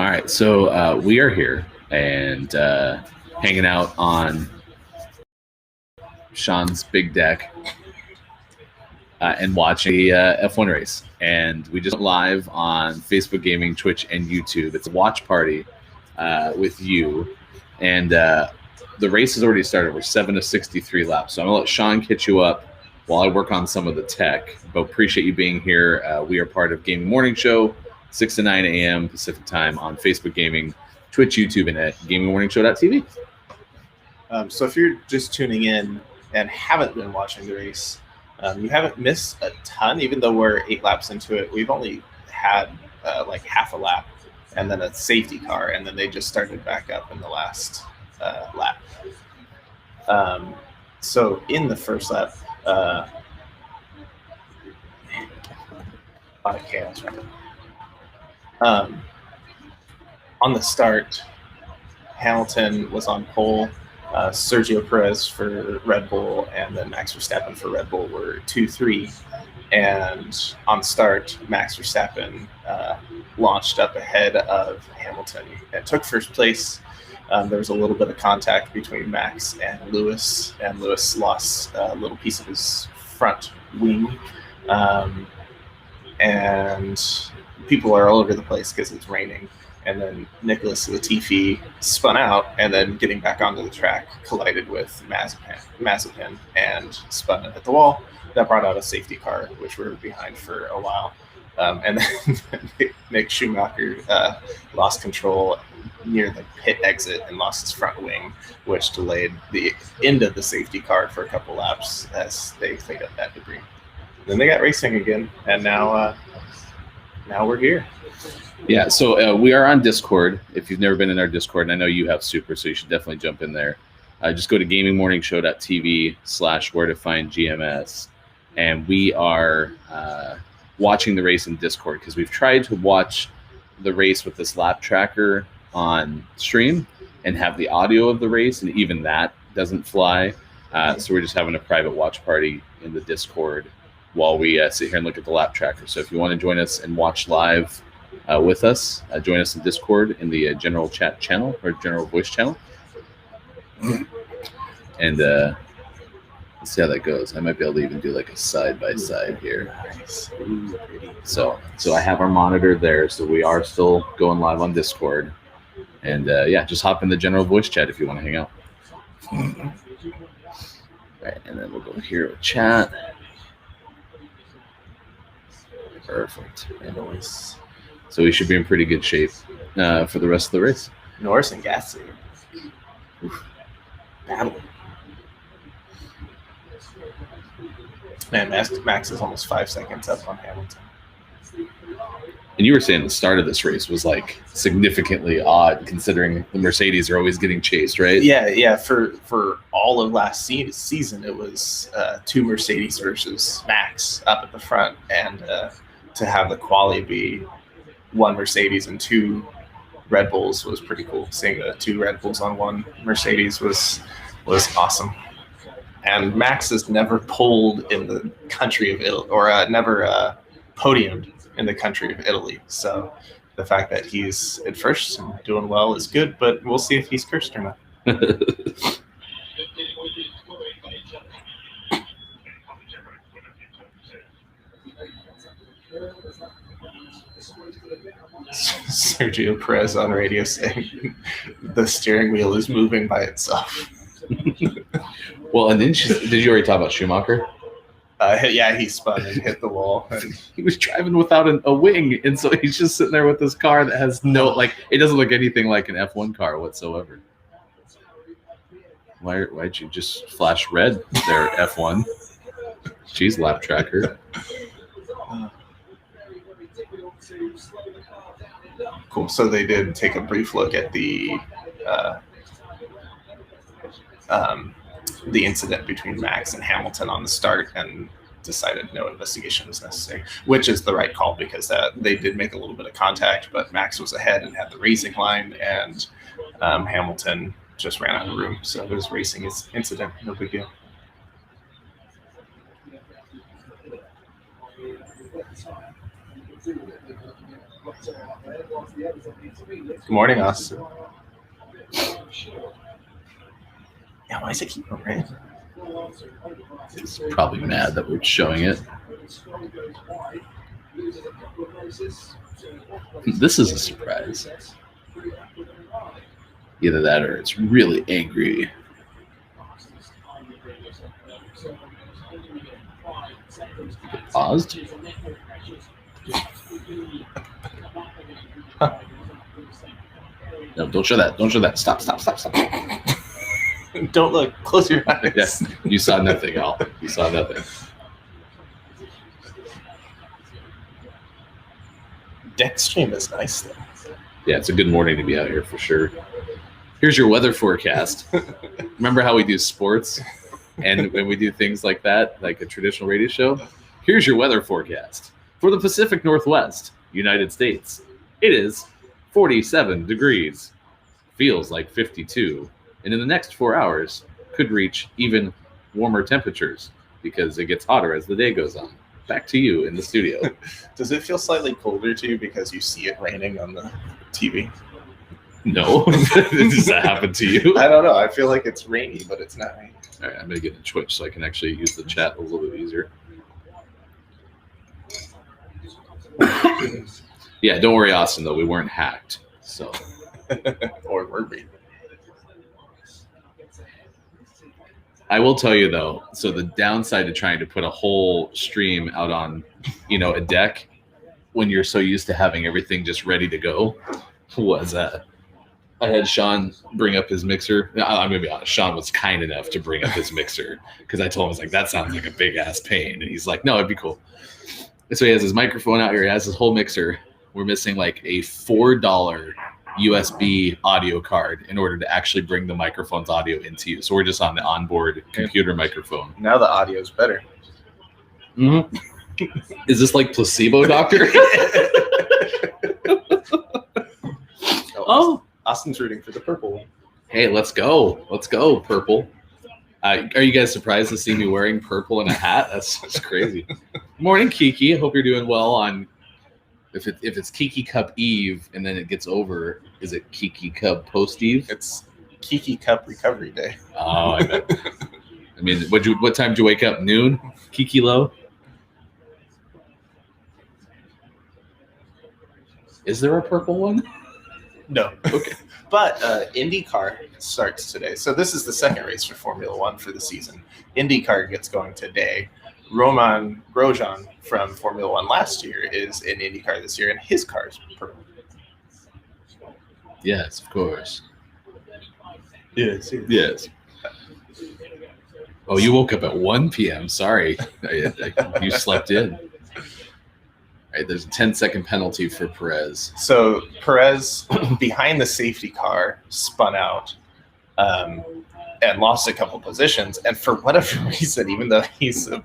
All right, so we are here and hanging out on Sean's big deck and watching the F1 race. And we just went live on Facebook Gaming, Twitch, and YouTube. It's a watch party with you. And the race has already started. We're 7 to 63 laps. So I'm going to let Sean catch you up while I work on some of the tech. But appreciate you being here. We are part of Gaming Morning Show, 6 to 9 a.m. Pacific time on Facebook Gaming, Twitch, YouTube, and at gamingmorningshow.tv. So if you're just tuning in and haven't been watching the race, you haven't missed a ton. Even though we're 8 laps into it, we've only had like half a lap and then a safety car, and then they just started back up in the last lap. So in the first lap, chaos, right? On the start, Hamilton was on pole. Sergio Perez for Red Bull and then Max Verstappen for Red Bull were 2-3. And on start, Max Verstappen launched up ahead of Hamilton and took first place. There was a little bit of contact between Max and Lewis lost a little piece of his front wing. And people are all over the place because it's raining. And then Nicholas Latifi spun out and then getting back onto the track collided with Mazepin and spun it at the wall. That brought out a safety car, which we were behind for a while. And then Mick Schumacher lost control near the pit exit and lost his front wing, which delayed the end of the safety car for a couple laps as they cleaned up that debris. Then they got racing again, and now we're here. Yeah, so we are on Discord. If you've never been in our Discord, and I know you have Super, so you should definitely jump in there. Just go to gamingmorningshow.tv/where-to-find-GMS, and we are watching the race in Discord because we've tried to watch the race with this lap tracker on stream and have the audio of the race, and even that doesn't fly. So we're just having a private watch party in the Discord while we sit here and look at the lap tracker. So if you want to join us and watch live with us, join us in Discord in the general chat channel or general voice channel. And let's see how that goes. I might be able to even do like a side-by-side here. So I have our monitor there, so we are still going live on Discord. And yeah, just hop in the general voice chat if you want to hang out. Right, and then we'll go here with chat. Perfect. Anyways. So we should be in pretty good shape for the rest of the race. Norris and Gasly. Battle. Man, Max is almost 5 seconds up on Hamilton. And you were saying the start of this race was like significantly odd considering the Mercedes are always getting chased, right? Yeah. For all of last season, it was 2 Mercedes versus Max up at the front, and to have the quali be 1 Mercedes and 2 Red Bulls was pretty cool. Seeing the 2 Red Bulls on 1 Mercedes was awesome. And Max has never poled in the country of Italy, or never podiumed in the country of Italy. So the fact that he's at first and doing well is good, but we'll see if he's cursed or not. Sergio Perez on radio saying the steering wheel is moving by itself. Well, and then did you already talk about Schumacher? Yeah, he spun and hit the wall. And he was driving without a wing, and so he's just sitting there with this car that has no, like, it doesn't look anything like an F1 car whatsoever. Why'd you just flash red there, F1? Jeez, lap tracker. Cool. So they did take a brief look at the incident between Max and Hamilton on the start and decided no investigation was necessary, which is the right call because they did make a little bit of contact, but Max was ahead and had the racing line, and Hamilton just ran out of room. So it was racing incident, no big deal. Good morning, Austin. Yeah, why is it keep raining? He's probably mad that we're showing it. This is a surprise. Either that or it's really angry. Paused? No, don't show that. Don't show that. Stop. Don't look. Close your eyes. Yes, you saw nothing, Al. You saw nothing. Deck stream is nice, though. Yeah, it's a good morning to be out here for sure. Here's your weather forecast. Remember how we do sports and when we do things like that, like a traditional radio show? Here's your weather forecast. For the Pacific Northwest, United States, it is 47 degrees. Feels like 52. And in the next 4 hours, could reach even warmer temperatures because it gets hotter as the day goes on. Back to you in the studio. Does it feel slightly colder to you because you see it raining on the TV? No. Does that happen to you? I don't know. I feel like it's rainy, but it's not raining. All right, I'm going to get a Twitch so I can actually use the chat a little bit easier. Yeah, don't worry, Austin, though. We weren't hacked. So, Or were we? I will tell you, though, so the downside to trying to put a whole stream out on, a deck when you're so used to having everything just ready to go was I had Sean bring up his mixer. I'm going to be honest. Sean was kind enough to bring up his mixer because I told him, I was like, that sounds like a big-ass pain. And he's like, no, it'd be cool. And so he has his microphone out here. He has his whole mixer. We're missing like a $4 USB audio card in order to actually bring the microphone's audio into you. So we're just on the onboard computer microphone. Now the audio's better. Mm-hmm. Is this like placebo, doctor? Oh, Austin's rooting for the purple one. Hey, let's go. Let's go, purple. Are you guys surprised to see me wearing purple and a hat? That's crazy. Morning, Kiki. Hope you're doing well on... If it's Kiki Cup Eve and then it gets over, is it Kiki Cup Post Eve? It's Kiki Cup Recovery Day. Oh, I bet. I mean, what time did you wake up? Noon? Kiki Low? Is there a purple one? No. Okay. But IndyCar starts today. So this is the second race for Formula One for the season. IndyCar gets going today. Roman Grosjean from Formula One last year is in IndyCar this year, and his car is purple. Yes, of course. Yes. Oh, you woke up at 1 p.m. Sorry. You slept in. All right, there's a 10-second penalty for Perez. So Perez, behind the safety car, spun out and lost a couple positions. And for whatever reason, even though he's a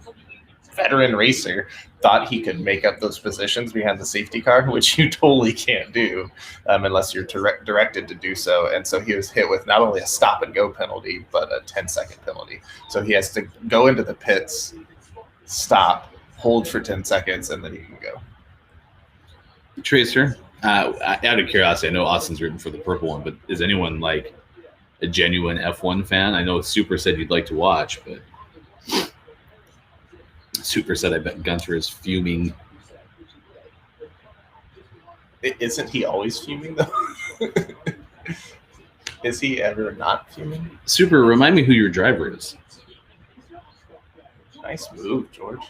veteran racer, thought he could make up those positions behind the safety car, which you totally can't do unless you're directed to do so. And so he was hit with not only a stop and go penalty, but a 10-second penalty. So he has to go into the pits, stop, hold for 10 seconds, and then he can go. Tracer, out of curiosity, I know Austin's rooting for the purple one, but is anyone like a genuine F1 fan? I know Super said you'd like to watch, but Super said I bet Gunter is fuming. Isn't he always fuming, though? Is he ever not fuming? Super, remind me who your driver is. Nice move, George.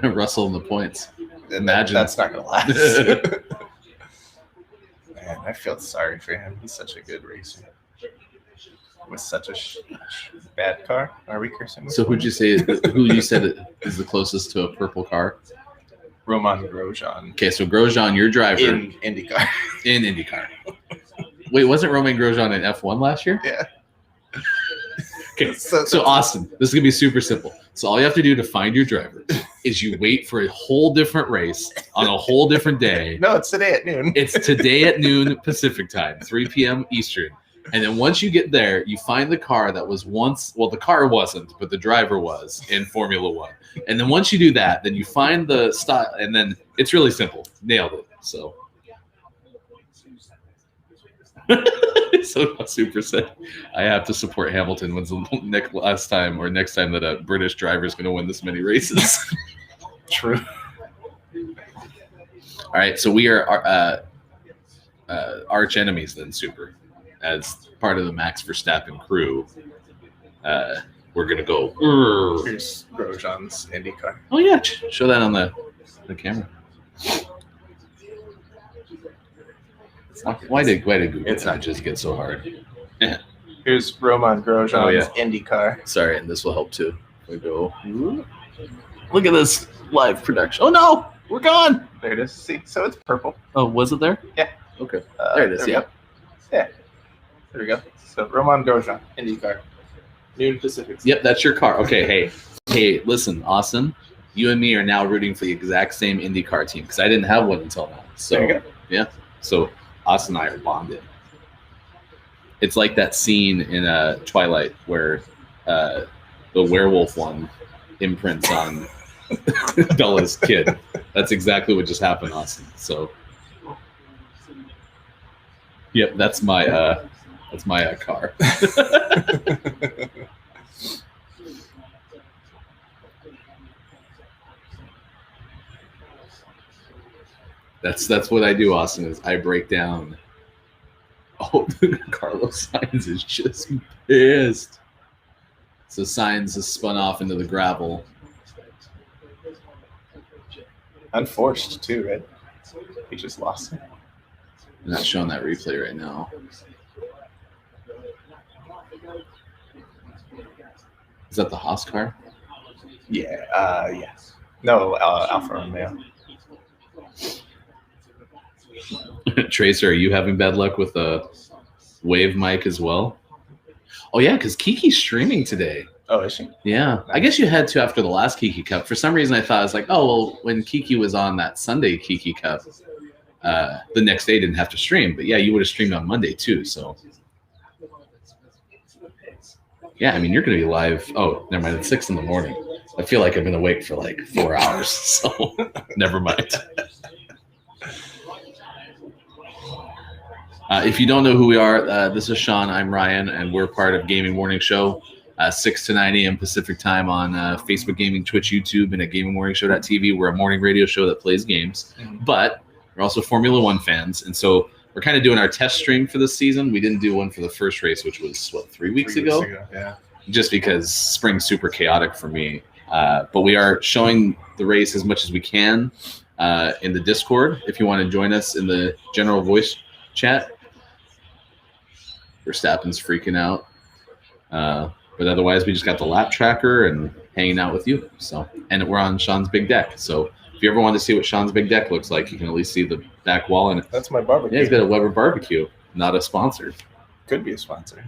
Russell in the points. Imagine that's not going to last. Man, I feel sorry for him. He's such a good racer. With such a bad car. Are we cursing? So who you said is the closest to a purple car? Roman Grosjean. Okay, so Grosjean, your driver. In IndyCar. In IndyCar. Wait, wasn't Roman Grosjean in F1 last year? Yeah. Okay, so Austin, this is going to be super simple. So all you have to do to find your driver is you wait for a whole different race on a whole different day. No, it's today at noon. It's today at noon Pacific time, 3 p.m. Eastern. And then once you get there, you find the car that was once, well, the car wasn't, but the driver was in Formula One. And then once you do that, then you find the style, and then It's really simple. Nailed it. So. So Super said, I have to support Hamilton. When's the next time that a British driver is going to win this many races? True. All right, so we are arch enemies then, Super. As part of the Max Verstappen crew, we're going to go. Here's Grosjean's IndyCar. Oh, yeah. Show that on the camera. Why did Google It's not just get so hard? Here's Roman Grosjean's IndyCar. Sorry, and this will help too. We go. Look at this live production. Oh no, we're gone. There it is. See, so it's purple. Oh, was it there? Yeah. Okay. There it is. Yeah. Yeah. There we go. So Roman Grosjean, IndyCar, noon Pacific. Yep, that's your car. Okay. Hey, listen, Austin. You and me are now rooting for the exact same IndyCar team because I didn't have one until now. So there you go. Yeah. So Austin and I are bonded. It's like that scene in Twilight where the werewolf one imprints on Bella's kid. That's exactly what just happened, Austin. So, yep, that's my car. That's what I do, Austin. Is I break down. Oh, Carlos Sainz is just pissed. So Sainz is spun off into the gravel. Unforced too, right? He just lost it. I'm not showing that replay right now. Is that the Haas car? Yeah. Yes. No, Alfa Romeo. Tracer, are you having bad luck with a wave mic as well? Oh, yeah, because Kiki's streaming today. Oh, is she? Yeah. Nice. I guess you had to after the last Kiki Cup. For some reason, I thought, I was like, oh, well, when Kiki was on that Sunday Kiki Cup, the next day didn't have to stream. But, yeah, you would have streamed on Monday, too. So, yeah, I mean, you're going to be live. Oh, never mind. It's 6 in the morning. I feel like I've been awake for like 4 hours. So, never mind. If you don't know who we are, this is Sean. I'm Ryan, and we're part of Gaming Morning Show, 6 to 9 a.m. Pacific time on Facebook Gaming, Twitch, YouTube, and at GamingMorningShow.tv. We're a morning radio show that plays games, but we're also Formula One fans, and so we're kind of doing our test stream for this season. We didn't do one for the first race, which was, 3 weeks ago? Yeah. Just because spring's super chaotic for me. But we are showing the race as much as we can in the Discord. If you want to join us in the general voice chat. Verstappen's freaking out. But otherwise, we just got the lap tracker and hanging out with you. So, and we're on Sean's big deck. So if you ever want to see what Sean's big deck looks like, you can at least see the back wall. And that's my barbecue. Yeah, he's got a Weber barbecue, not a sponsor. Could be a sponsor.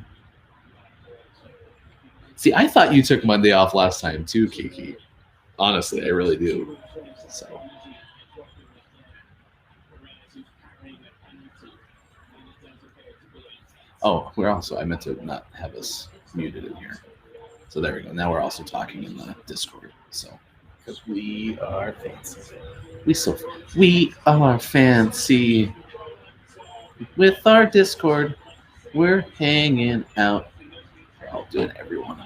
See, I thought you took Monday off last time too, Kiki. Honestly, I really do. So. Oh, I meant to not have us muted in here. So there we go. Now we're also talking in the Discord. So, because we are fancy. We are fancy. With our Discord, we're hanging out. I'll do it, everyone.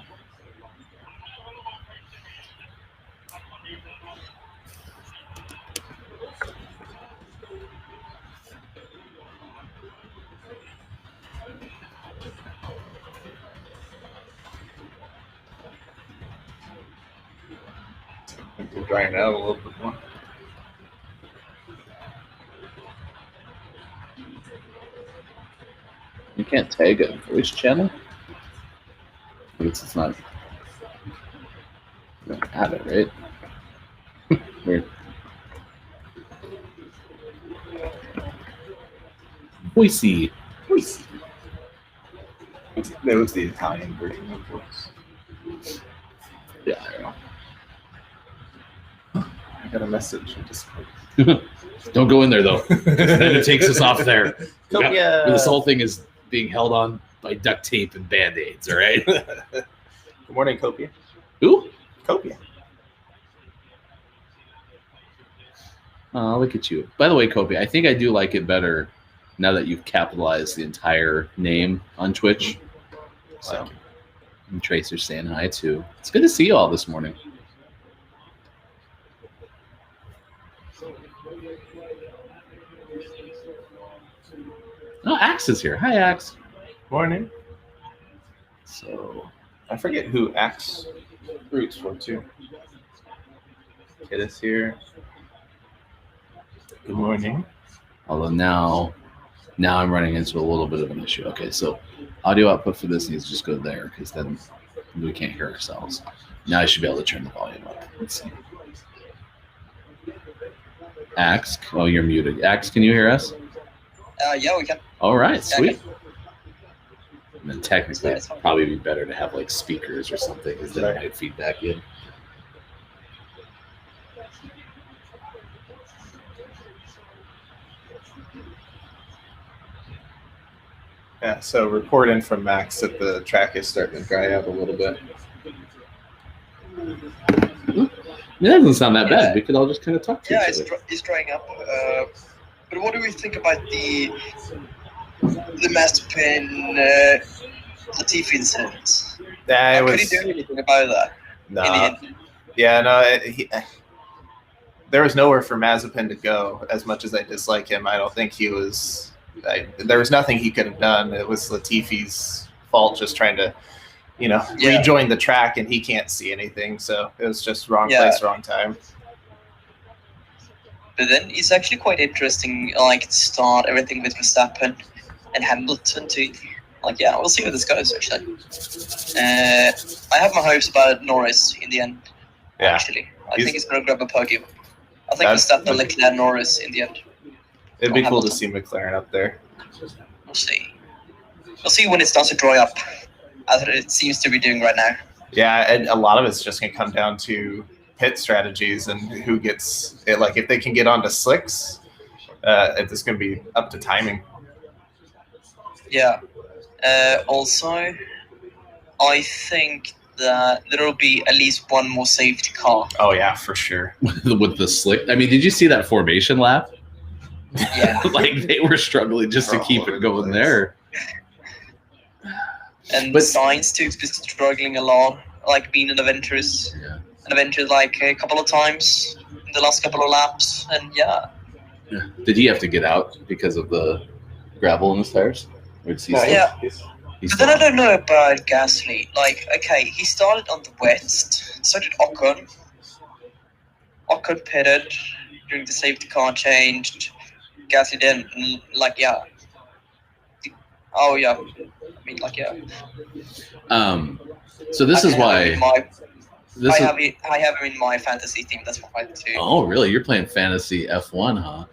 We're drying out a little bit more. You can't tag a voice channel? I guess it's not. You don't have it, right? Weird. Voicey. That was the Italian version of voice. Yeah, I don't know. I got a message in Discord. Don't go in there though. Then it takes us off there. Yeah. This whole thing is being held on by duct tape and band-aids, all right? Good morning, Copia. Who? Copia. Oh, look at you. By the way, Kobe, I think I do like it better now that you've capitalized the entire name on Twitch. So, and Tracer's saying hi too. It's good to see you all this morning. Oh, Axe is here. Hi, Axe. Morning. So, I forget who Axe roots for too. Kid is here. Good morning. although now I'm running into a little bit of an issue. Okay, so audio output for this needs to just go there because then we can't hear ourselves. Now I should be able to turn the volume up. Let's see. Axe, oh, you're muted. Axe, can you hear us? Yeah, we can. All right, Yeah, sweet. And then technically, it'd probably be better to have like speakers or something because then it might feedback in. Yeah, so report in from Max that the track is starting to dry out a little bit. It doesn't sound that bad. We could all just kind of talk to each other. It's drying up. But what do we think about the Masterpin Latifi incident? Yeah, Could he do anything about that? No. In the end? Yeah, no. There was nowhere for Mazepin to go. As much as I dislike him, I don't think he was. There was nothing he could have done. It was Latifi's fault, just trying to, rejoin the track, and he can't see anything. So it was just wrong place, wrong time. But then it's actually quite interesting, like, to start everything with Verstappen and Hamilton too. Like, yeah, we'll see where this goes, actually. I have my hopes about Norris in the end, actually. I think he's going to grab a podium. I think Verstappen, Leclerc, Norris in the end. It'd be cool to see McLaren up there. We'll see. We'll see when it starts to dry up, as it seems to be doing right now. Yeah, and a lot of it's just going to come down to pit strategies and who gets it. Like, if they can get onto slicks, it's going to be up to timing. Yeah. Also, I think that there will be at least one more safety car. Oh, yeah, for sure. With the slick. I mean, did you see that formation lap? Yeah. Like, they were struggling just to keep it going there. And Sainz too is struggling a lot, like being an adventure like a couple of times in the last couple of laps, and Did he have to get out because of the gravel in his tires? Or did he But then I don't know about Gasly. Like, okay, he started on the wet, so did Ocon. Ocon pitted during the safety car changed. Gasly didn't. Oh yeah. I mean, So this is why I have him in my fantasy team. That's why too. Oh, really? You're playing fantasy F1, huh?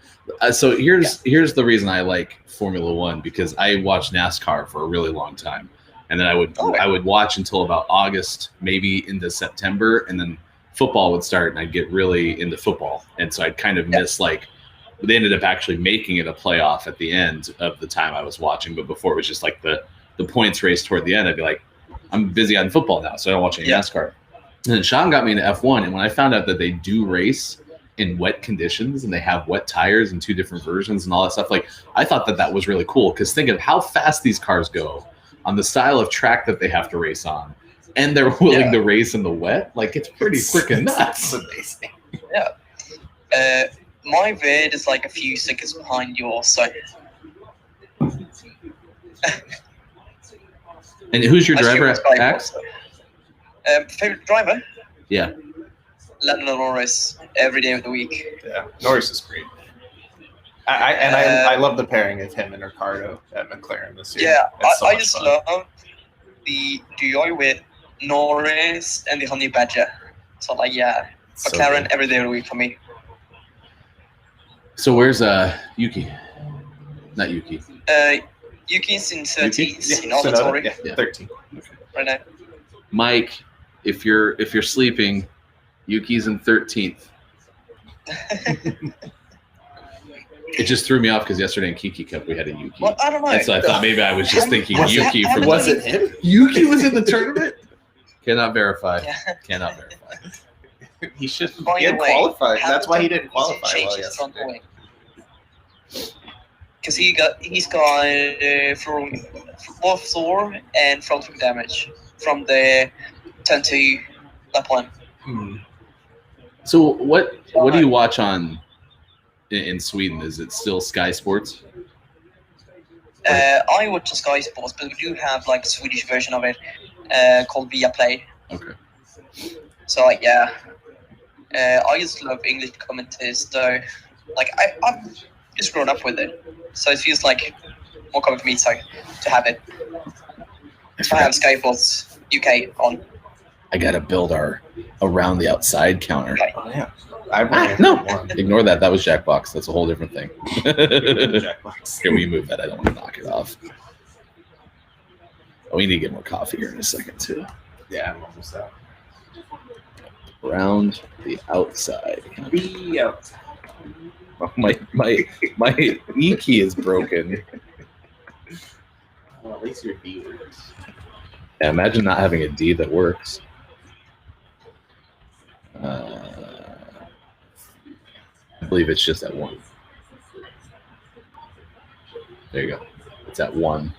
So here's the reason I like Formula One, because I watched NASCAR for a really long time, and then I would watch until about August, maybe into September, and then football would start, and I'd get really into football, and so I'd kind of miss They ended up actually making it a playoff at the end of the time I was watching, but before it was just like the points race toward the end. I'd be like, I'm busy on football now, so I don't watch any NASCAR. And then Sean got me into F1, and when I found out that they do race in wet conditions and they have wet tires and 2 different versions and all that stuff, like, I thought that was really cool, because think of how fast these cars go on the style of track that they have to race on, and they're willing to race in the wet. Like, it's pretty freaking nuts. It's amazing. Yeah. My vid is like a few seconds behind yours, so. And who's your driver, Axe? Favorite driver? Yeah. Lando Norris, every day of the week. Yeah, Norris is great. I love the pairing of him and Ricardo at McLaren this year. Yeah, I just love the duo with Norris and the Honey Badger. So, McLaren every day of the week for me. So where's Yuki? Not Yuki. Yuki's in 13th in Sonoda, AlphaTauri. 13. Okay. Right now. Mike, if you're sleeping, Yuki's in 13th. It just threw me off because yesterday in Kiki Cup we had a Yuki. Well, I don't know. And so I thought maybe I was just thinking Yuki. Was it him? Yuki was in the tournament? Cannot verify. Yeah. Cannot verify. He should. By He the had way, qualified. That's why he Hamilton didn't qualify needs to change well his front yesterday. wing. Because he's got both floor and front wing damage from the turn 2 lap 1. So what do you watch on in Sweden? Is it still Sky Sports? I watch the Sky Sports, but we do have like a Swedish version of it called Viaplay. Okay. So like yeah, I just love English commentators though. Like I've just grown up with it, so it feels like more common for me to have it. I have Sky Sports UK on. I gotta build our around the outside counter. Okay. Oh yeah. I No, one. ignore that. That was Jackbox. That's a whole different thing. Jackbox. Can we move that? I don't want to knock it off. Oh, we need to get more coffee here in a second too. Yeah, I'm almost out. Around the outside. Be out. Oh, my E key is broken. Well, at least your D works. Yeah, imagine not having a D that works. I believe it's just at 1. There you go. It's at 1.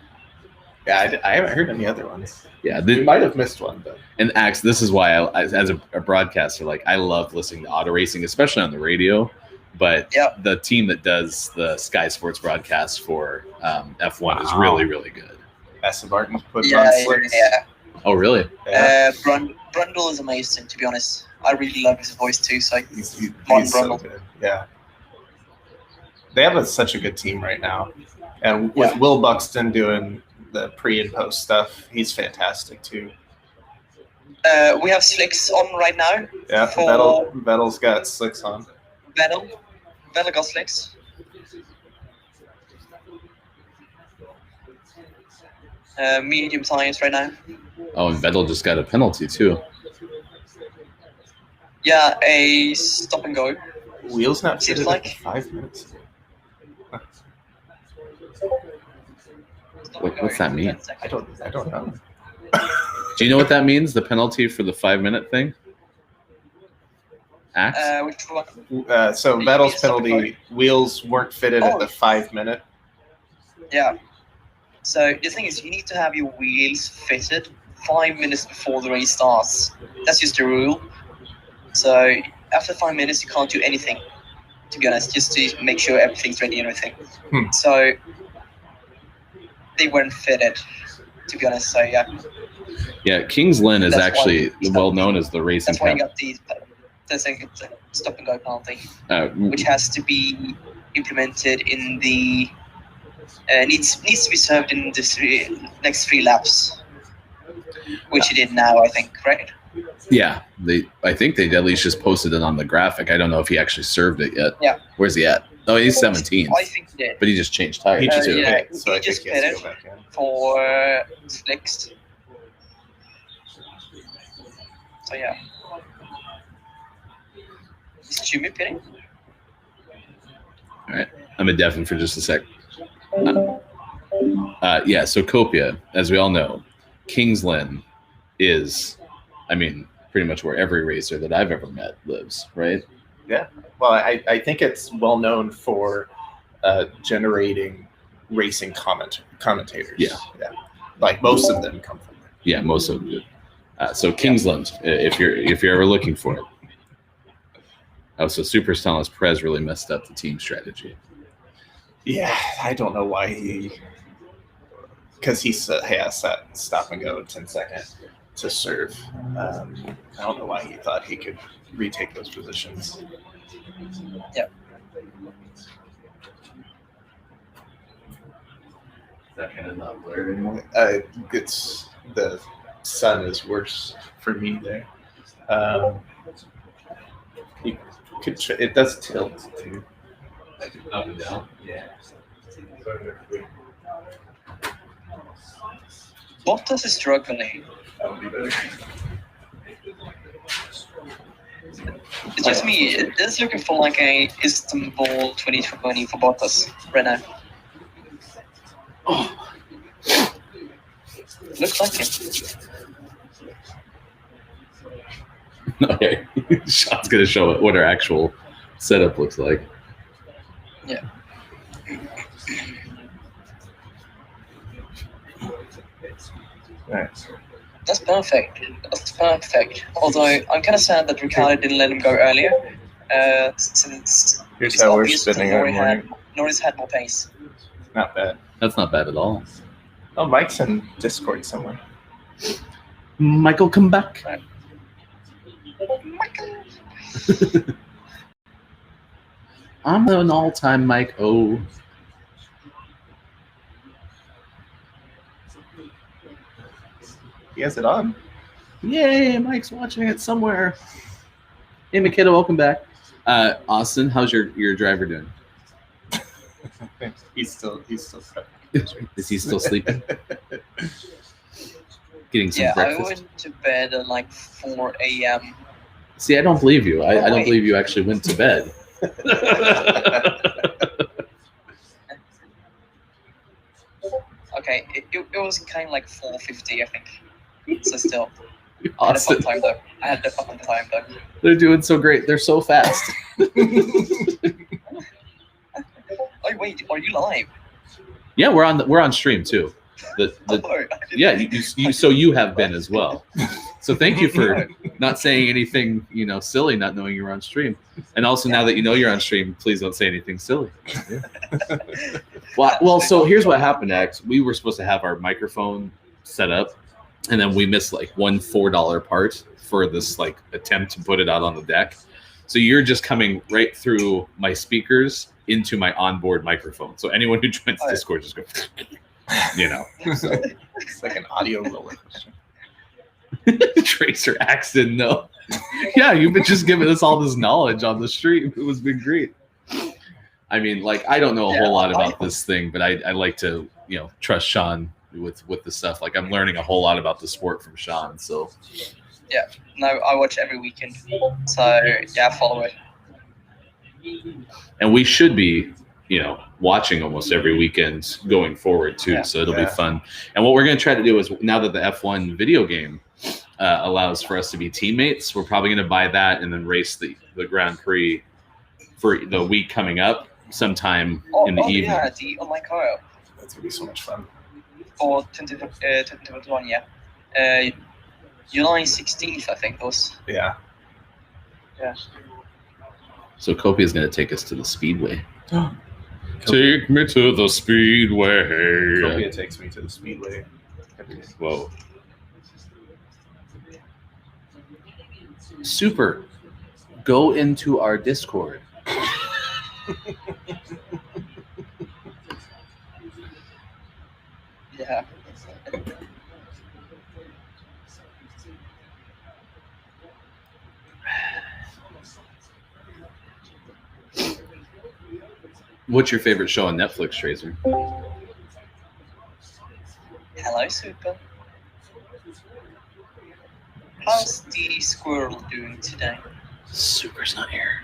Yeah, I haven't heard any other ones. Yeah, We might have missed one, but and Axe, this is why as a broadcaster, like I love listening to auto racing, especially on the radio. But Yep. the team that does the Sky Sports broadcast for F1 is Wow. really, really good. Aston Martin put Yeah, on yeah, slicks. yeah. Oh, really? Yeah. Brundle is amazing, to be honest. I really love his voice too. So He's Martin so Brundle. good. Yeah. They have such a good team right now. And with Yeah. Will Buxton doing the pre and post stuff, he's fantastic too. we have slicks on right now. Yeah, For Vettel's got slicks on. Vettel got slicks. Medium tires right now. Oh, and Vettel just got a penalty too. Yeah, a stop and go. Wheels not Seems fitted like- like 5 minutes. Stop and go What's that in mean? 10 seconds. I don't know. Do you know what that means? The penalty for the 5-minute thing? Axe? Which one? So You Vettel's mean stop and penalty, wheels weren't fitted at Oh. the 5 minute. Yeah. So the thing is, you need to have your wheels fitted 5 minutes before the race starts. That's just the rule. So after 5 minutes, you can't do anything. To be honest, just to make sure everything's ready and everything. So they weren't fitted. To be honest, so yeah, Yeah, Kings Lynn is That's actually why- well known as the racing that's why you cap. got the stop and go penalty, Uh, which has to be implemented in the needs to be served in the next 3 laps, which it did now, I think, right? yeah, I think they at least just posted it on the graphic. I don't know if he actually served it yet. Yeah. Where's he at? Oh, he's 17th, I think he did but he just changed tires He just too. yeah. hit, so he I just think he has to pitted. go back in. For slicks. So yeah. Is Jimmy pitting? All right, I'm a deafen for just a sec. Yeah, so Copia, as we all know, Kings Lynn is, I mean, pretty much where every racer that I've ever met lives, right? Well, I think it's well known for generating racing commentators. Yeah. Like most of them come from there. Yeah, most of them do. So Kingsland, if you're ever looking for it. Oh, so Super's telling us Perez really messed up the team strategy. Yeah, I don't know why because he has that stop and go 10-second to serve. I don't know why he thought he could retake those positions. Yep. Is that kind of not blurred anymore? It's the sun is worse for me there. You could it does tilt too. Up and down. Yeah. Bottas is struggling. That would be better. It's just me. It's looking for like a Istanbul 2020 for Bottas right now. Oh, Looks like it. okay. Sean's gonna show what our actual setup looks like. Yeah. Nice. That's perfect. That's perfect. Although I'm kind of sad that Ricardo didn't let him go earlier. Since Here's it's how we're obvious that spending our morning. Norris had more pace. Not bad. That's not bad at all. Oh, Mike's in Discord somewhere. Michael, come back. I'm an all-time Mike O. He has it on. Yay, Mike's watching it somewhere. Hey, Makeda, welcome back. Austin, how's your driver doing? He's still prepping. Is he still sleeping? Getting some Yeah, breakfast? I went to bed at like 4 a.m. See, I don't believe you. I don't Wait. believe you actually went to bed. Okay, it was kind of like 4:50, I think. So still, I had a Austin, fun time though. they're doing so great. They're so fast. Oh wait, are you live? Yeah, we're on stream too. Oh, I didn't Yeah, know. so you have been as well. So thank you for not saying anything, silly, not knowing you're on stream. And also now that you know you're on stream, please don't say anything silly. Well, so here's what happened, X. We were supposed to have our microphone set up, and then we missed like one $4 part for this like attempt to put it out on the deck. So you're just coming right through my speakers into my onboard microphone. So anyone who joins Discord just go, So it's like an audio roller coaster. Tracer Axe didn't know. Yeah, you've been just giving us all this knowledge on the stream. It was been great. I mean, like, I don't know a whole lot about this thing, but I like to, trust Sean with the stuff. Like, I'm learning a whole lot about the sport from Sean. So Yeah, no, I watch every weekend. So yeah, follow it. and we should be, watching almost every weekend going forward too. Yeah. So it'll be fun. And what we're going to try to do is, now that the F1 video game allows for us to be teammates, we're probably going to buy that and then race the Grand Prix for the week coming up sometime in the evening. Yeah, the online co-op That's gonna be so much fun. for 2021. Yeah, July 16th, I think it was. Yeah. Yeah. So Kopi is going to take us to the Speedway. Take me to the Speedway. Copia takes me to the Speedway. Whoa. Super. Go into our Discord. Yeah. What's your favorite show on Netflix, Tracer? Hello, Super. How's the squirrel doing today? Super's not here.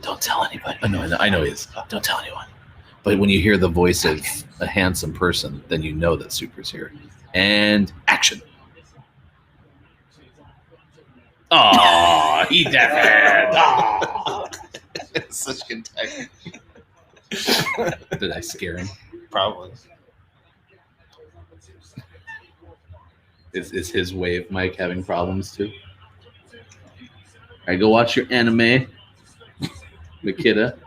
Don't tell anybody. Oh, no, I know he is. Don't tell anyone. But when you hear the voice of a handsome person, then you know that Super's here. And action. Oh, he deafened. Oh. Such good timing. Did I scare him? Probably. Is his wave mic having problems too? All right, go watch your anime, Makeda.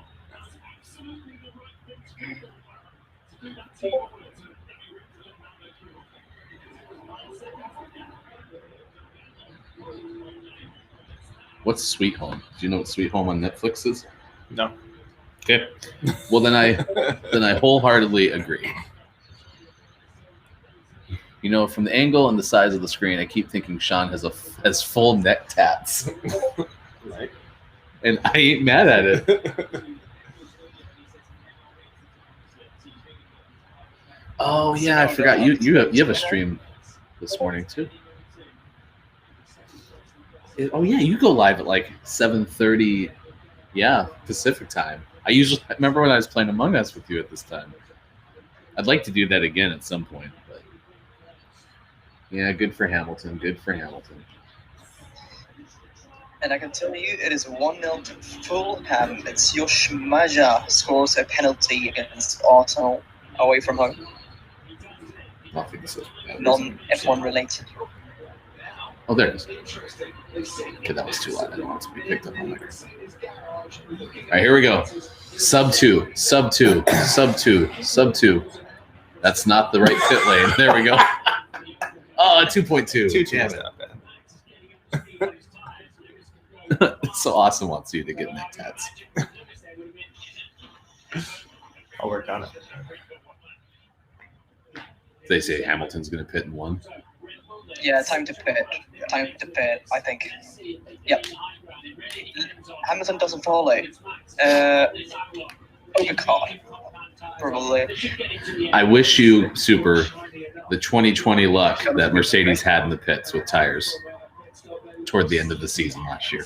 What's Sweet Home? Do you know what Sweet Home on Netflix is? No. Okay. Well, then I wholeheartedly agree. From the angle and the size of the screen, I keep thinking Sean has full neck tats, Right. and I ain't mad at it. Oh yeah, I forgot you have a stream this morning too. Oh yeah, you go live at like 7:30, Pacific time. I remember when I was playing Among Us with you at this time. I'd like to do that again at some point, but yeah, good for Hamilton. Good for Hamilton. And I can tell you it is 1-0 to Fulham. It's Josh Maja scores a penalty against Arsenal away from home. Nothing so Non-F1 related. Oh, there it is. Okay, that was too loud. I don't want it to be picked up on microphone. All right, here we go. Sub 2, sub 2, sub 2, sub 2. That's not the right pit lane. There we go. Oh, 2.2. Damn it. So Austin wants you to get neck tats. I'll work on it. They say Hamilton's going to pit in 1. Yeah, time to pit. Time to pit, I think. Yep. Hamilton doesn't follow. Overcar, probably. I wish you, Super, the 2020 luck that Mercedes had in the pits with tires toward the end of the season last year.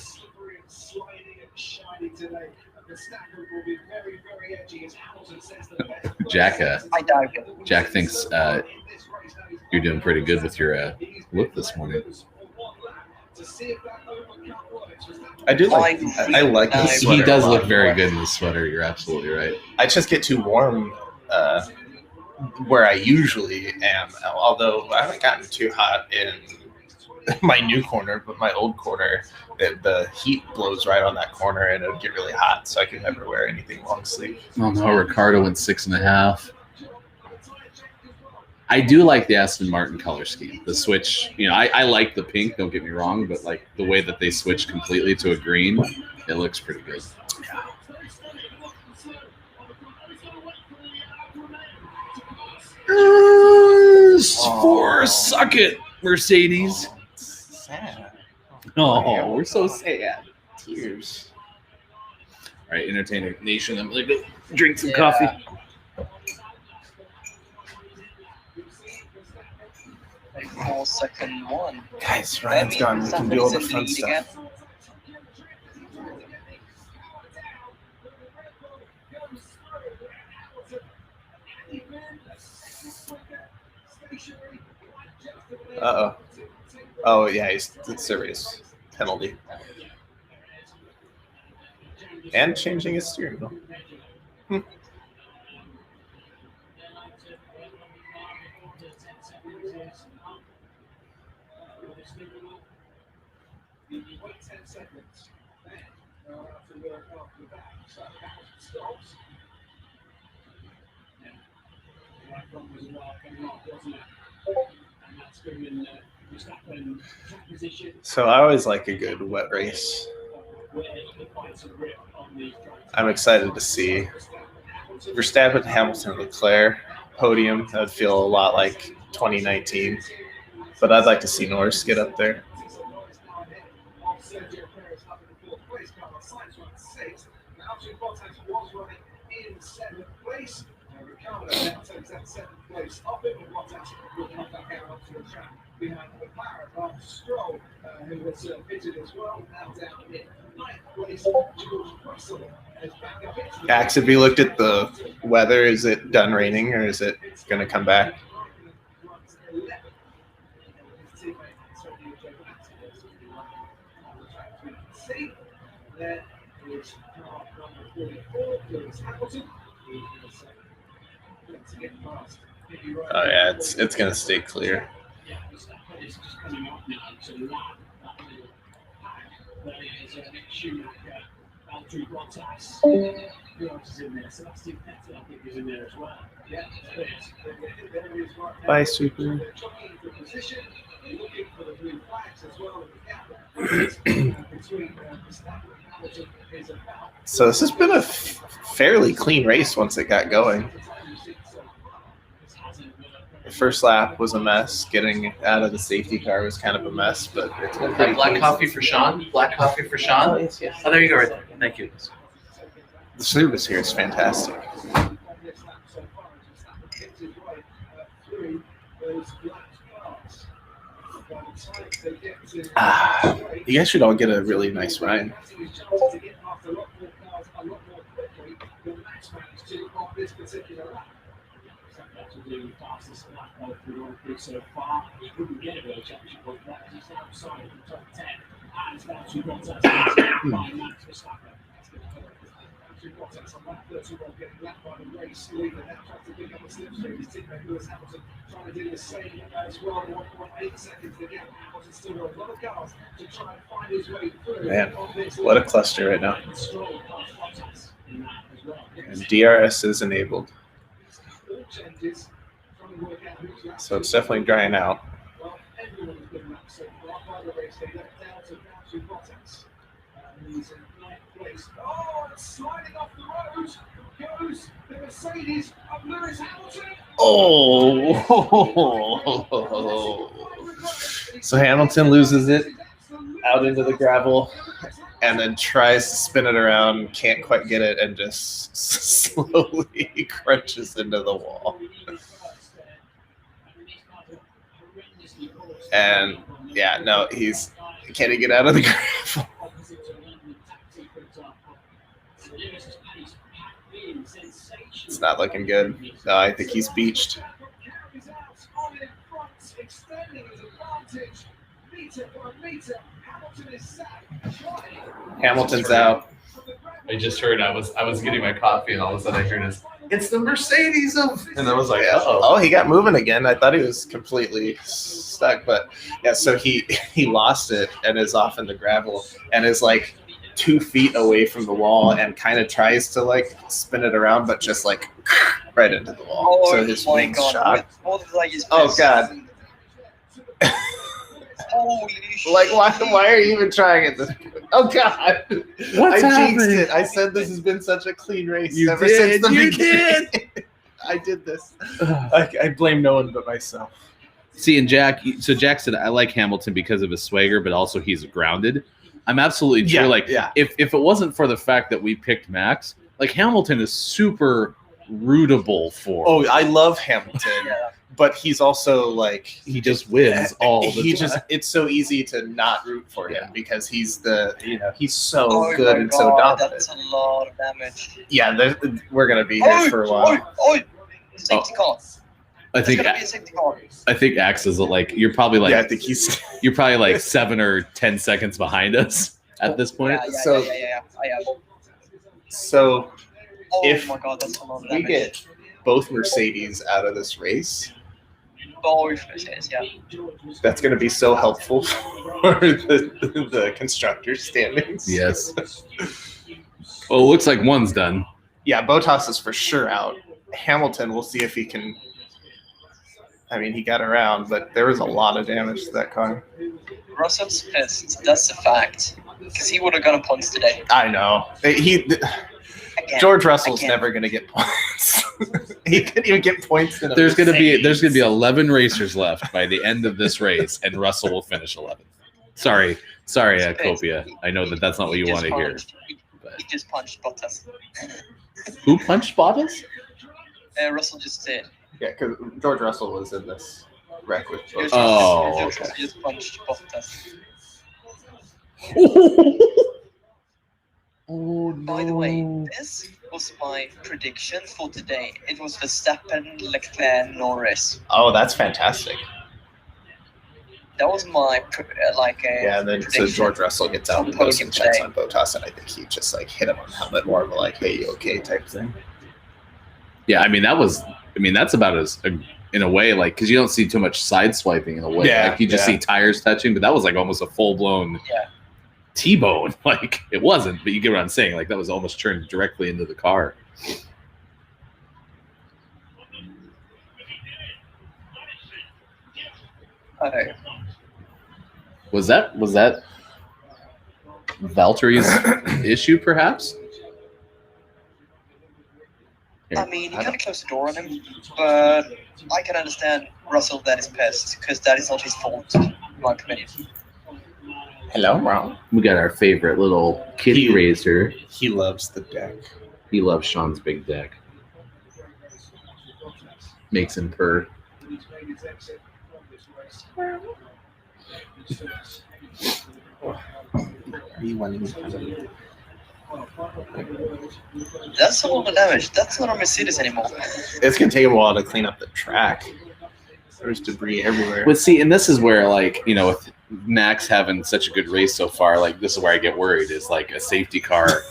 Jack, I doubt it. Jack thinks you're doing pretty good with your look this morning. I do like. I like this sweater. He does look very good in this sweater. You're absolutely right. I just get too warm where I usually am. Although I haven't gotten too hot in my new corner, but my old corner, the heat blows right on that corner and it would get really hot. So I could never wear anything long sleeve. Oh no, Ricardo went 6.5. I do like the Aston Martin color scheme. The switch, I like the pink, don't get me wrong, but like the way that they switched completely to a green, it looks pretty good. Suck it, Mercedes. Sad. Oh, we're so sad. Tears. All right, Entertainer Nation, I'm going to go drink some coffee. A 4-second one. Guys, Ryan's gone. We can do all the fun stuff. Uh-oh. Oh, yeah, it's serious penalty. And changing his steering wheel. So I always like a good wet race. I'm excited to see Verstappen, Hamilton, Leclerc podium. That would feel a lot like 2019, but I'd like to see Norris get up there. Ax, have you looked at the weather? Is it done raining or is it going to come back? Oh yeah, it's going to stay clear. Bye, Super. So this has been a fairly clean race once it got going. The first lap was a mess. Getting out of the safety car was kind of a mess, but it's been pretty Black clean. coffee for Sean. Black coffee for Sean. Oh, yes, yes. Oh, there you go, right there. Thank you. The service here is fantastic. You guys should all get a really nice ride. Man, what a cluster right now. And DRS is enabled. So it's definitely drying out. Oh! So Hamilton loses it out into the gravel and then tries to spin it around, can't quite get it, and just slowly crunches into the wall. And yeah, no, can he get out of the gravel? It's not looking good. No, I think he's beached. Hamilton's out. I just heard I was getting my coffee and all of a sudden I heard it's the Mercedes of, and I was like, oh, he got moving again. I thought he was completely stuck, but yeah, so he lost it and is off in the gravel and is like 2 feet away from the wall and kind of tries to like spin it around, but just like right into the wall. Oh, so his wings shot. Oh God. Holy shit. Like, why are you even trying it? Oh, God. What's I jinxed happening? it. I said this has been such a clean race You ever did, since the you beginning. I did this. I blame no one but myself. See, and Jack said, I like Hamilton because of his swagger, but also he's grounded. I'm absolutely sure. If it wasn't for the fact that we picked Max, like Hamilton is super rootable for. Oh, I love Hamilton. Yeah. But he's also like He just wins all the time. It's so easy to not root for him because he's he's so Oh good my and God, so dominant. That's a lot of damage. Yeah, we're gonna be here for a while. Safety car. I think It's gonna be a safety car. I think Axe is like you're probably like Yeah, I think he's. you're probably like 7 or 10 seconds behind us at this point. Yeah. So Oh If my God, that's a lot of we damage. get both Mercedes out of this race, Mercedes, yeah. that's going to be so helpful for the constructor standings. Yes. Well, it looks like one's done. Yeah, Bottas is for sure out. Hamilton, we'll see if he can. I mean, he got around, but there was a lot of damage to that car. Russell's pissed. That's a fact. Because he would have got a points today. I know. Again, George Russell's again. never going to get points. He couldn't even get points. In a There's gonna be Mercedes. 11 racers left by the end of this race, and Russell will finish 11th. Sorry, Copia. I know that's not what you want to hear. He just punched Bottas. Who punched Bottas? Russell just did. Yeah, because George Russell was in this wreck with Bottas. Oh, George Russell just punched Bottas. Oh, no. By the way, this was my prediction for today. It was Verstappen, Leclerc, Norris. Oh, that's fantastic. That was my Yeah, and then so prediction. George Russell gets out and goes and checks on Bottas, and I think he just like hit him on the helmet, more of a like, "Hey, you okay?" type thing. Yeah, that's about as in a way, like, because you don't see too much side swiping in a way. Yeah, like you just see tires touching, but that was like almost a full blown T-bone. Like it wasn't, but you get what I'm saying. Like that was almost turned directly into the car. Okay. Was that Valtteri's issue, perhaps? I mean, he kind of closed the door on him, but I can understand Russell that is pissed because that is not his fault, in my opinion. Hello, Ron. We got our favorite little kitty racer. He loves the deck. He loves Sean's big deck. Makes him purr. Are you wanting That's a lot of damage. That's not a Mercedes anymore. It's gonna take a while to clean up the track. There's debris everywhere. But see, and this is where, like, with Max having such a good race so far, like this is where I get worried, is like a safety car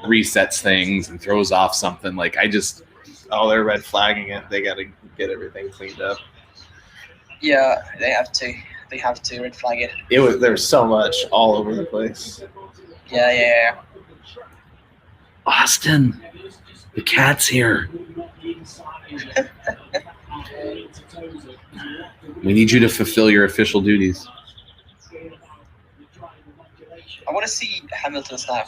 resets things and throws off something. Like I just they're red flagging it. They got to get everything cleaned up. Yeah, they have to. They have to red flag it. There's so much all over the place. Yeah. Austin, the cat's here. We need you to fulfill your official duties. I want to see Hamilton's now.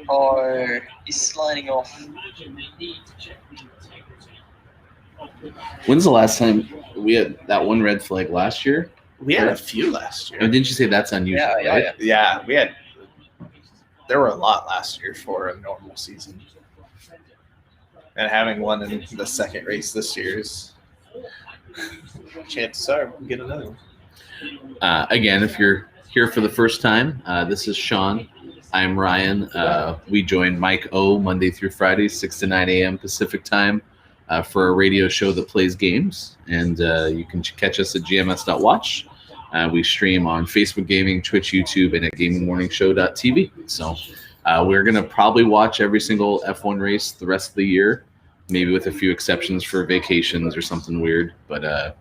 Oh, he's sliding off. When's the last time we had that one red flag last year? We had a few last year. And didn't you say that's unusual? Yeah. Yeah, we had. There were a lot last year for a normal season, and having one in the second race this year is chances are we'll get another one. Again, if you're here for the first time, this is Sean. I'm Ryan. We join Mike O Monday through Friday, 6 to 9 a.m. Pacific time, for a radio show that plays games. And you can catch us at gms.watch. We stream on Facebook Gaming, Twitch, YouTube, and at gamingmorningshow.tv. So we're going to probably watch every single F1 race the rest of the year, maybe with a few exceptions for vacations or something weird. But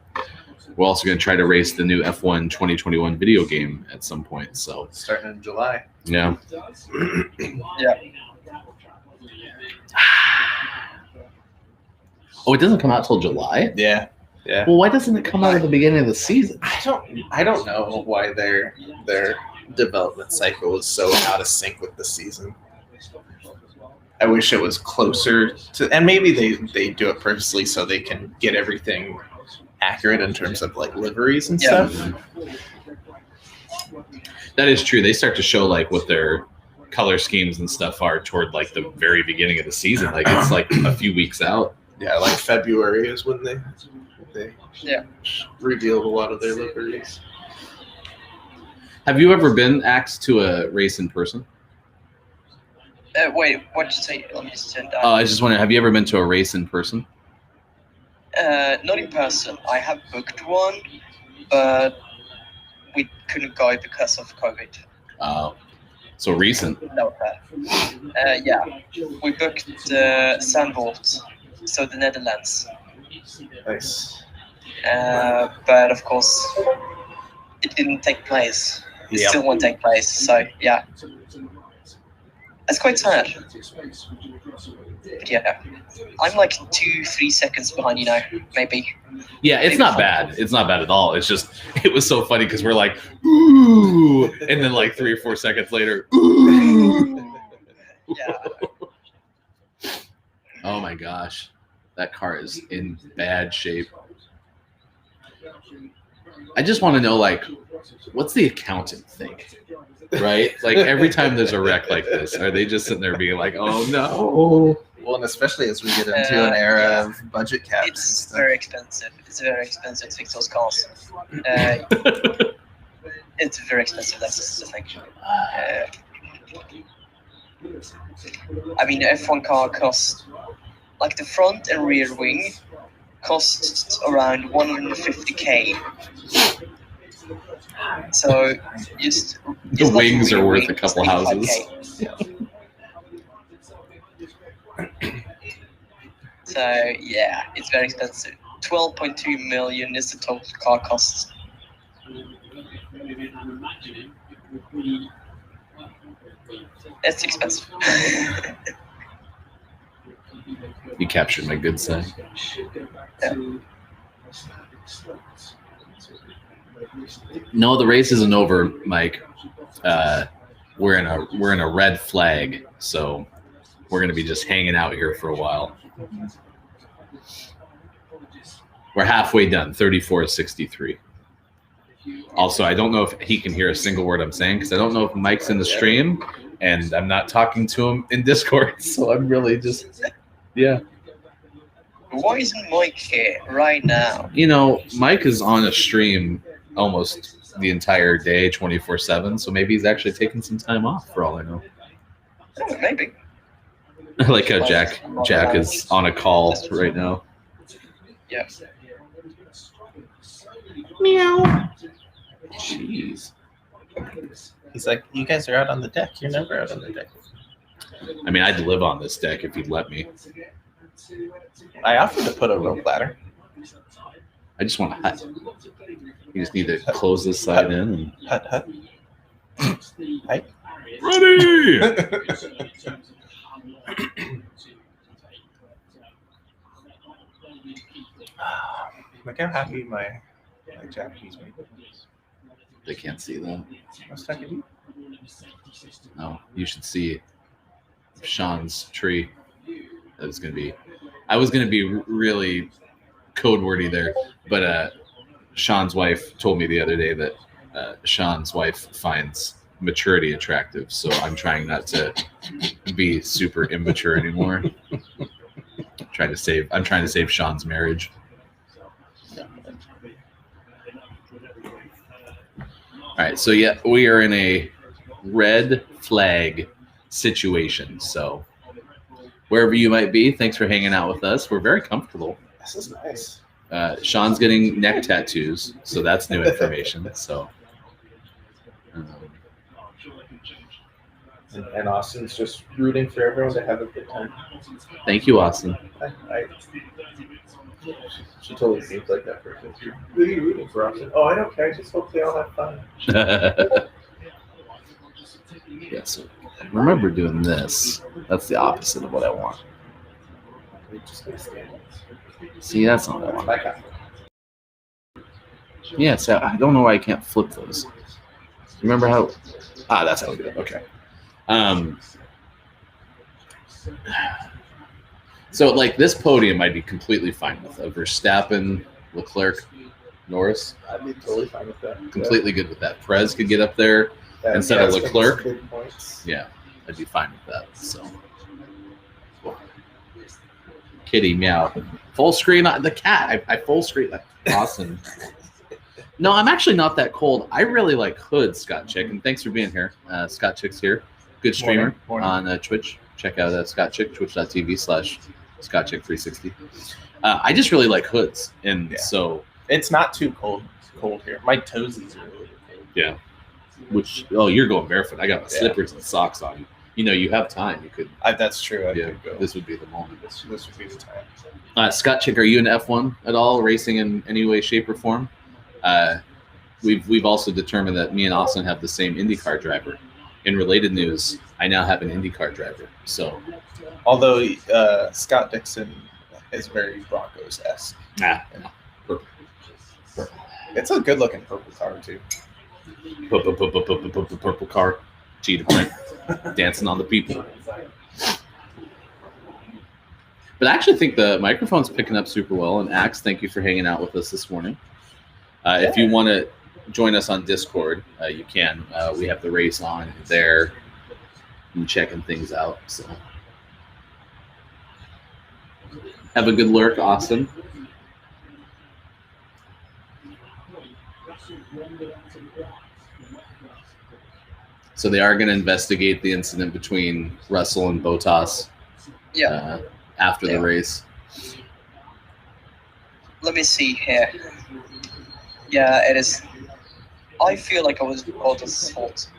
we're also going to try to race the new F1 2021 video game at some point. So Starting in July. Yeah. Yeah. Oh, it doesn't come out till July? Yeah. Well, why doesn't it come out at the beginning of the season? I don't know why their development cycle is so out of sync with the season. I wish it was closer to, and maybe they do it purposely so they can get everything accurate in terms of like liveries and stuff. That is true. They start to show like what their color schemes and stuff are toward like the very beginning of the season. Like it's like a few weeks out. Yeah, like February is when they revealed a lot of their liveries. Have you ever been asked to a race in person? Wait, what did you say? Let me just turn down. I just wondering, have you ever been to a race in person? Not in person. I have booked one, but we couldn't go because of COVID. So recent. No, yeah. We booked Zandvoort, so the Netherlands. Nice. But of course, it didn't take place. It still won't take place. So yeah, that's quite sad. But yeah, I'm like 2-3 seconds behind, maybe. Yeah, it's not bad. It's not bad at all. It's just, it was so funny because we're like, ooh, and then like 3 or 4 seconds later, ooh. Yeah. Oh my gosh, that car is in bad shape. I just want to know, like, what's the accountant think? Right? Like every time there's a wreck like this, are they just sitting there being like, oh no? Well, and especially as we get into an era of budget caps. It's very expensive. It's very expensive to fix those cars. It's very expensive. That's just the thing. I mean, the F1 car costs, like the front and rear wing, costs around 150K. So just The like wings are worth wing, a couple 25K. houses. So yeah, it's very expensive. 12.2 million is the total car cost. It's expensive. You captured my good side. Yeah. No, the race isn't over, Mike. We're in a red flag, so we're gonna be just hanging out here for a while. We're halfway done, 34-63. Also, I don't know if he can hear a single word I'm saying because I don't know if Mike's in the stream, and I'm not talking to him in Discord, so I'm really just, yeah. Why isn't Mike here right now? Mike is on a stream almost the entire day, 24/7, so maybe he's actually taking some time off for all I know. Oh, maybe. I like how Jack is on a call right now. Yeah. Meow. Jeez. He's like, you guys are out on the deck. You're never out on the deck. I mean, I'd live on this deck if you'd let me. I offered to put a rope ladder. I just want a hut. You just need to close this side in and. Hut, hut. Hi. Ready! Look how happy my Japanese people is. They can't see that. What's that gonna do? No, you should see Sean's tree. That was gonna be. I was gonna be really code wordy there, but Sean's wife told me the other day that Sean's wife finds maturity attractive, so I'm trying not to be super immature anymore. I'm trying to save Sean's marriage. All right, so yeah, we are in a red flag situation. So wherever you might be, thanks for hanging out with us. We're very comfortable. This is nice. Sean's getting neck tattoos, so that's new information. So, and Austin's just rooting for everyone to have a good time. thank you, Austin. She totally seems like that person. Who are you rooting for, Austin? Oh, I don't care. I just hope they all have fun. Yeah, so remember doing this. That's the opposite of what I want. See, that's not what I want. Yeah, so I don't know why I can't flip those. Remember how? That's how we do it. Okay. So, like, this podium I'd be completely fine with. Verstappen, Leclerc, Norris. I'd be totally fine with that. Completely good with that. Perez could get up there instead of Leclerc. Yeah, I'd be fine with that. So, kitty meow. Full screen on the cat. I full screen. Awesome. No, I'm actually not that cold. I really like Hood, Scott Chick, and thanks for being here. Scott Chick's here. Good streamer Morning. on Twitch. Check out Scott Chick, twitch.tv/ScottChick360. I just really like hoods, and so it's not too cold here. My toesies are really cold. Yeah. You're going barefoot. I got my slippers and socks on. You know, you have time. You could. That's true. I could go. This would be the moment. This would be the time. Scott Chick, are you in F1 at all? Racing in any way, shape, or form? We've also determined that me and Austin have the same IndyCar driver. In related news, I now have an IndyCar driver. So, although Scott Dixon is very Broncos-esque. Purple. It's a good-looking purple car too. Purple car, cheetah print, dancing on the people. But I actually think the microphone's picking up super well. And Axe, thank you for hanging out with us this morning. If you want to join us on Discord, you can. We have the race on there and checking things out. So have a good lurk, Austin. So they are going to investigate the incident between Russell and Bottas. After the race. Let me see here. Yeah, it is. I feel like I was Bottas' fault.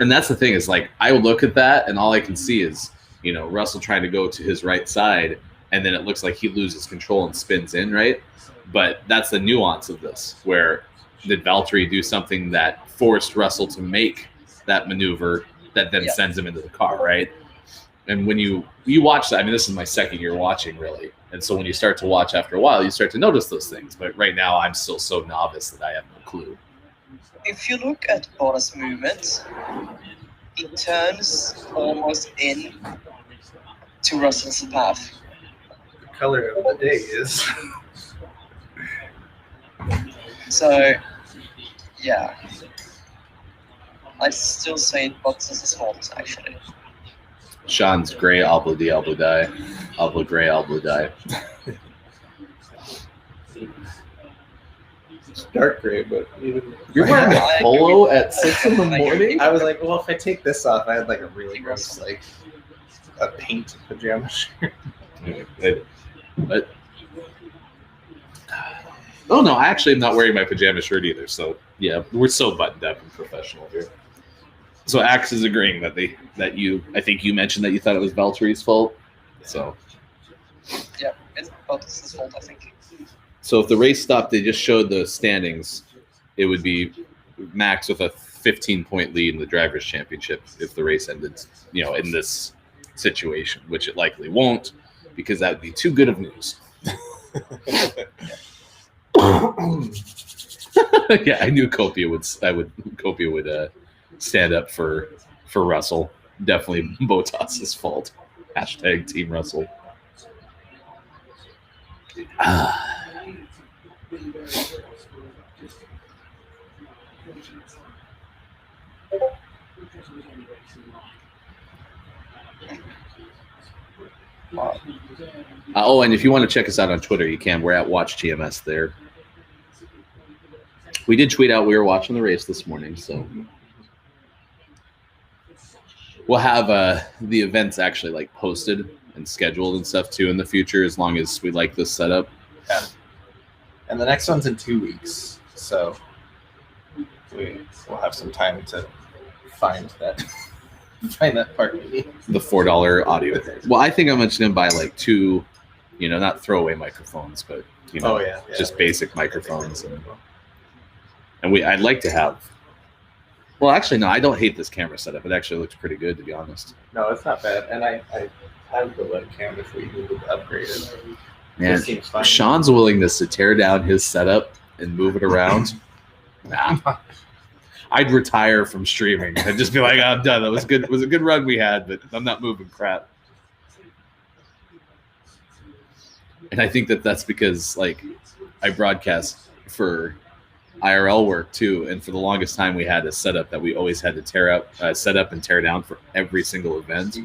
And that's the thing is, like, I look at that and all I can see is, you know, Russell trying to go to his right side, and then it looks like he loses control and spins in, right? But that's the nuance of this, where did Valtteri do something that forced Russell to make that maneuver that then sends him into the car, right? And when you watch that, I mean, this is my second year watching, really. And so when you start to watch after a while, you start to notice those things. But right now, I'm still so novice that I have no clue. If you look at Bottas' movement, he turns almost in to Russell's path. The color of the day is. So, yeah. I still say Bottas' fault, actually. Sean's gray, Alblo D, Alblo die. Alblo gray, Alblo die. It's dark gray, but even You're wearing a polo at 6 in the morning? I was like, well, if I take this off, I had like a really gross, like a paint pajama shirt. But Oh no, I actually am not wearing my pajama shirt either. So yeah, we're so buttoned up and professional here. So Axe is agreeing that I think you mentioned that you thought it was Valtteri's fault. So Yeah, it's Bottas' fault, I think. so if the race stopped, they just showed the standings, it would be Max with a 15-point lead in the drivers' championship if the race ended, in this situation, which it likely won't, because that would be too good of news. Yeah, I knew Copia would stand up for Russell. Definitely Bottas's fault. Hashtag Team Russell. And if you want to check us out on Twitter, you can. We're at Watch GMS there. We did tweet out we were watching the race this morning, so we'll have the events actually like posted and scheduled and stuff too in the future, as long as we like this setup. Yeah. And the next one's in 2 weeks, so we'll have some time to find that part we need. The $4 audio. Well, I think I'm just gonna buy like 2, not throwaway microphones, but just basic microphones, and I'd like to have. Well, actually, no, I don't hate this camera setup. It actually looks pretty good, to be honest. No, it's not bad, and I have the webcam if we needed to upgrade it. Man, It seems fine. Sean's willingness to tear down his setup and move it around. Nah. I'd retire from streaming. I'd just be like, I'm done. That was good. It was a good run we had, but I'm not moving crap. And I think that's because I broadcast for IRL work too, and for the longest time we had a setup that we always had to set up and tear down for every single event.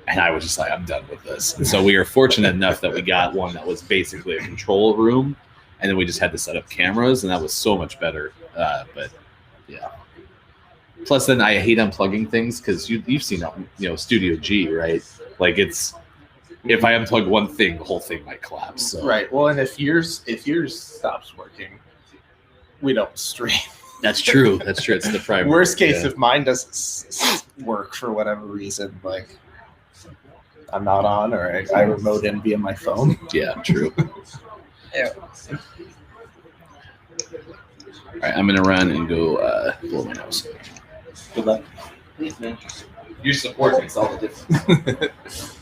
And I was just like, I'm done with this. And so we were fortunate enough that we got one that was basically a control room, and then we just had to set up cameras, and that was so much better. But yeah. Plus, then I hate unplugging things because you've seen Studio G, right? If I unplug one thing, the whole thing might collapse. So. Right. Well, and if yours stops working, we don't stream. That's true. That's true. It's the primary. Worst case, if mine doesn't work for whatever reason, I'm not on, or I remote in via my phone. Yeah, true. Yeah. All right, I'm gonna run and go blow my nose. Good luck. Please, man. Your support makes all the difference.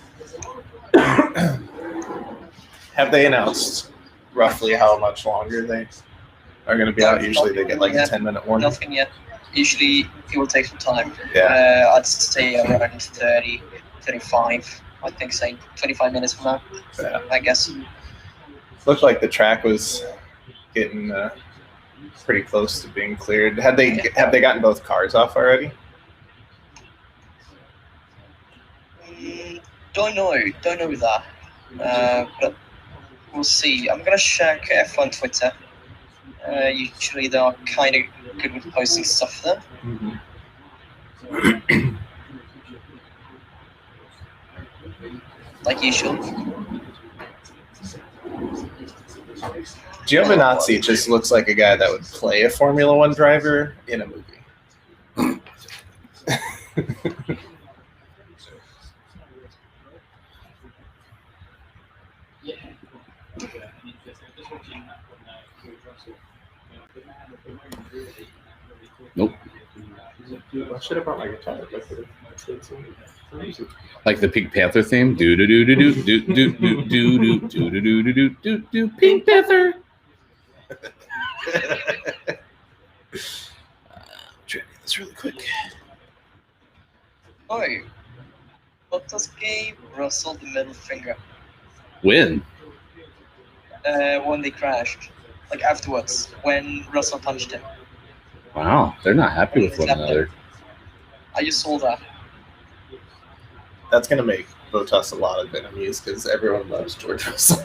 Have they announced roughly how much longer they are going to be out? Usually they get a 10-minute warning. Nothing yet. Usually it will take some time. Yeah. I'd say around 30, 35. I think, say 25 minutes from now. Yeah. I guess. Looked like the track was getting pretty close to being cleared. Have they gotten both cars off already? Don't know that. But we'll see. I'm gonna check F1 Twitter. Usually they are kind of good with posting stuff there. Mm-hmm. Like usual. Giovinazzi just looks like a guy that would play a Formula One driver in a movie. Nope. I should have brought my guitar. Like the Pink Panther theme. Do do do do do do do do do do do do do do do Pink Panther. Try to get this really quick. Oh, Bottas gave Russell the middle finger When? when they crashed. Afterwards, when Russell punched him. Wow, they're not happy with one another. I just saw that. That's going to make Bottas a lot of enemies because everyone loves George Russell.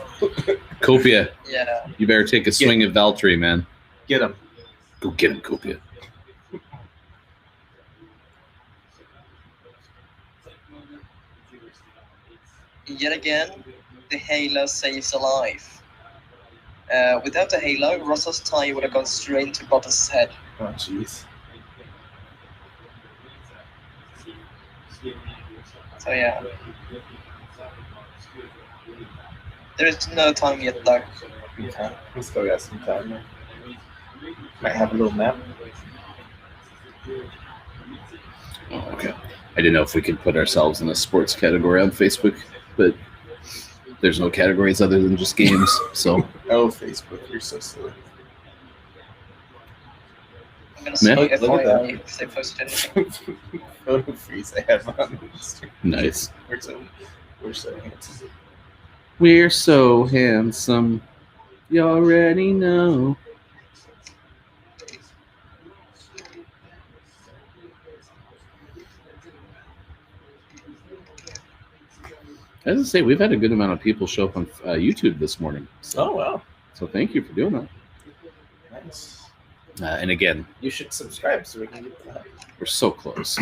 Copia, Yeah. you better take a swing at Valtteri, man. Get him. Go get him, Copia. Yet again, the Halo saves a life. Without the halo, Russell's tire would have gone straight into Bottas' head. Oh, jeez. So yeah. There is no time yet though. Okay. We still got some time. Might have a little nap. Oh, okay. I didn't know if we could put ourselves in a sports category on Facebook, but there's no categories other than just games. So Oh, Facebook, you're so silly. I'm gonna see Man, if look at if they posted anything. Photo freeze I have on Instagram. nice. We're so handsome. We're so handsome. You already know. As I say, we've had a good amount of people show up on YouTube this morning. So, Oh wow. so thank you for doing that. Nice. And again, You should subscribe so we can get that. we're so close.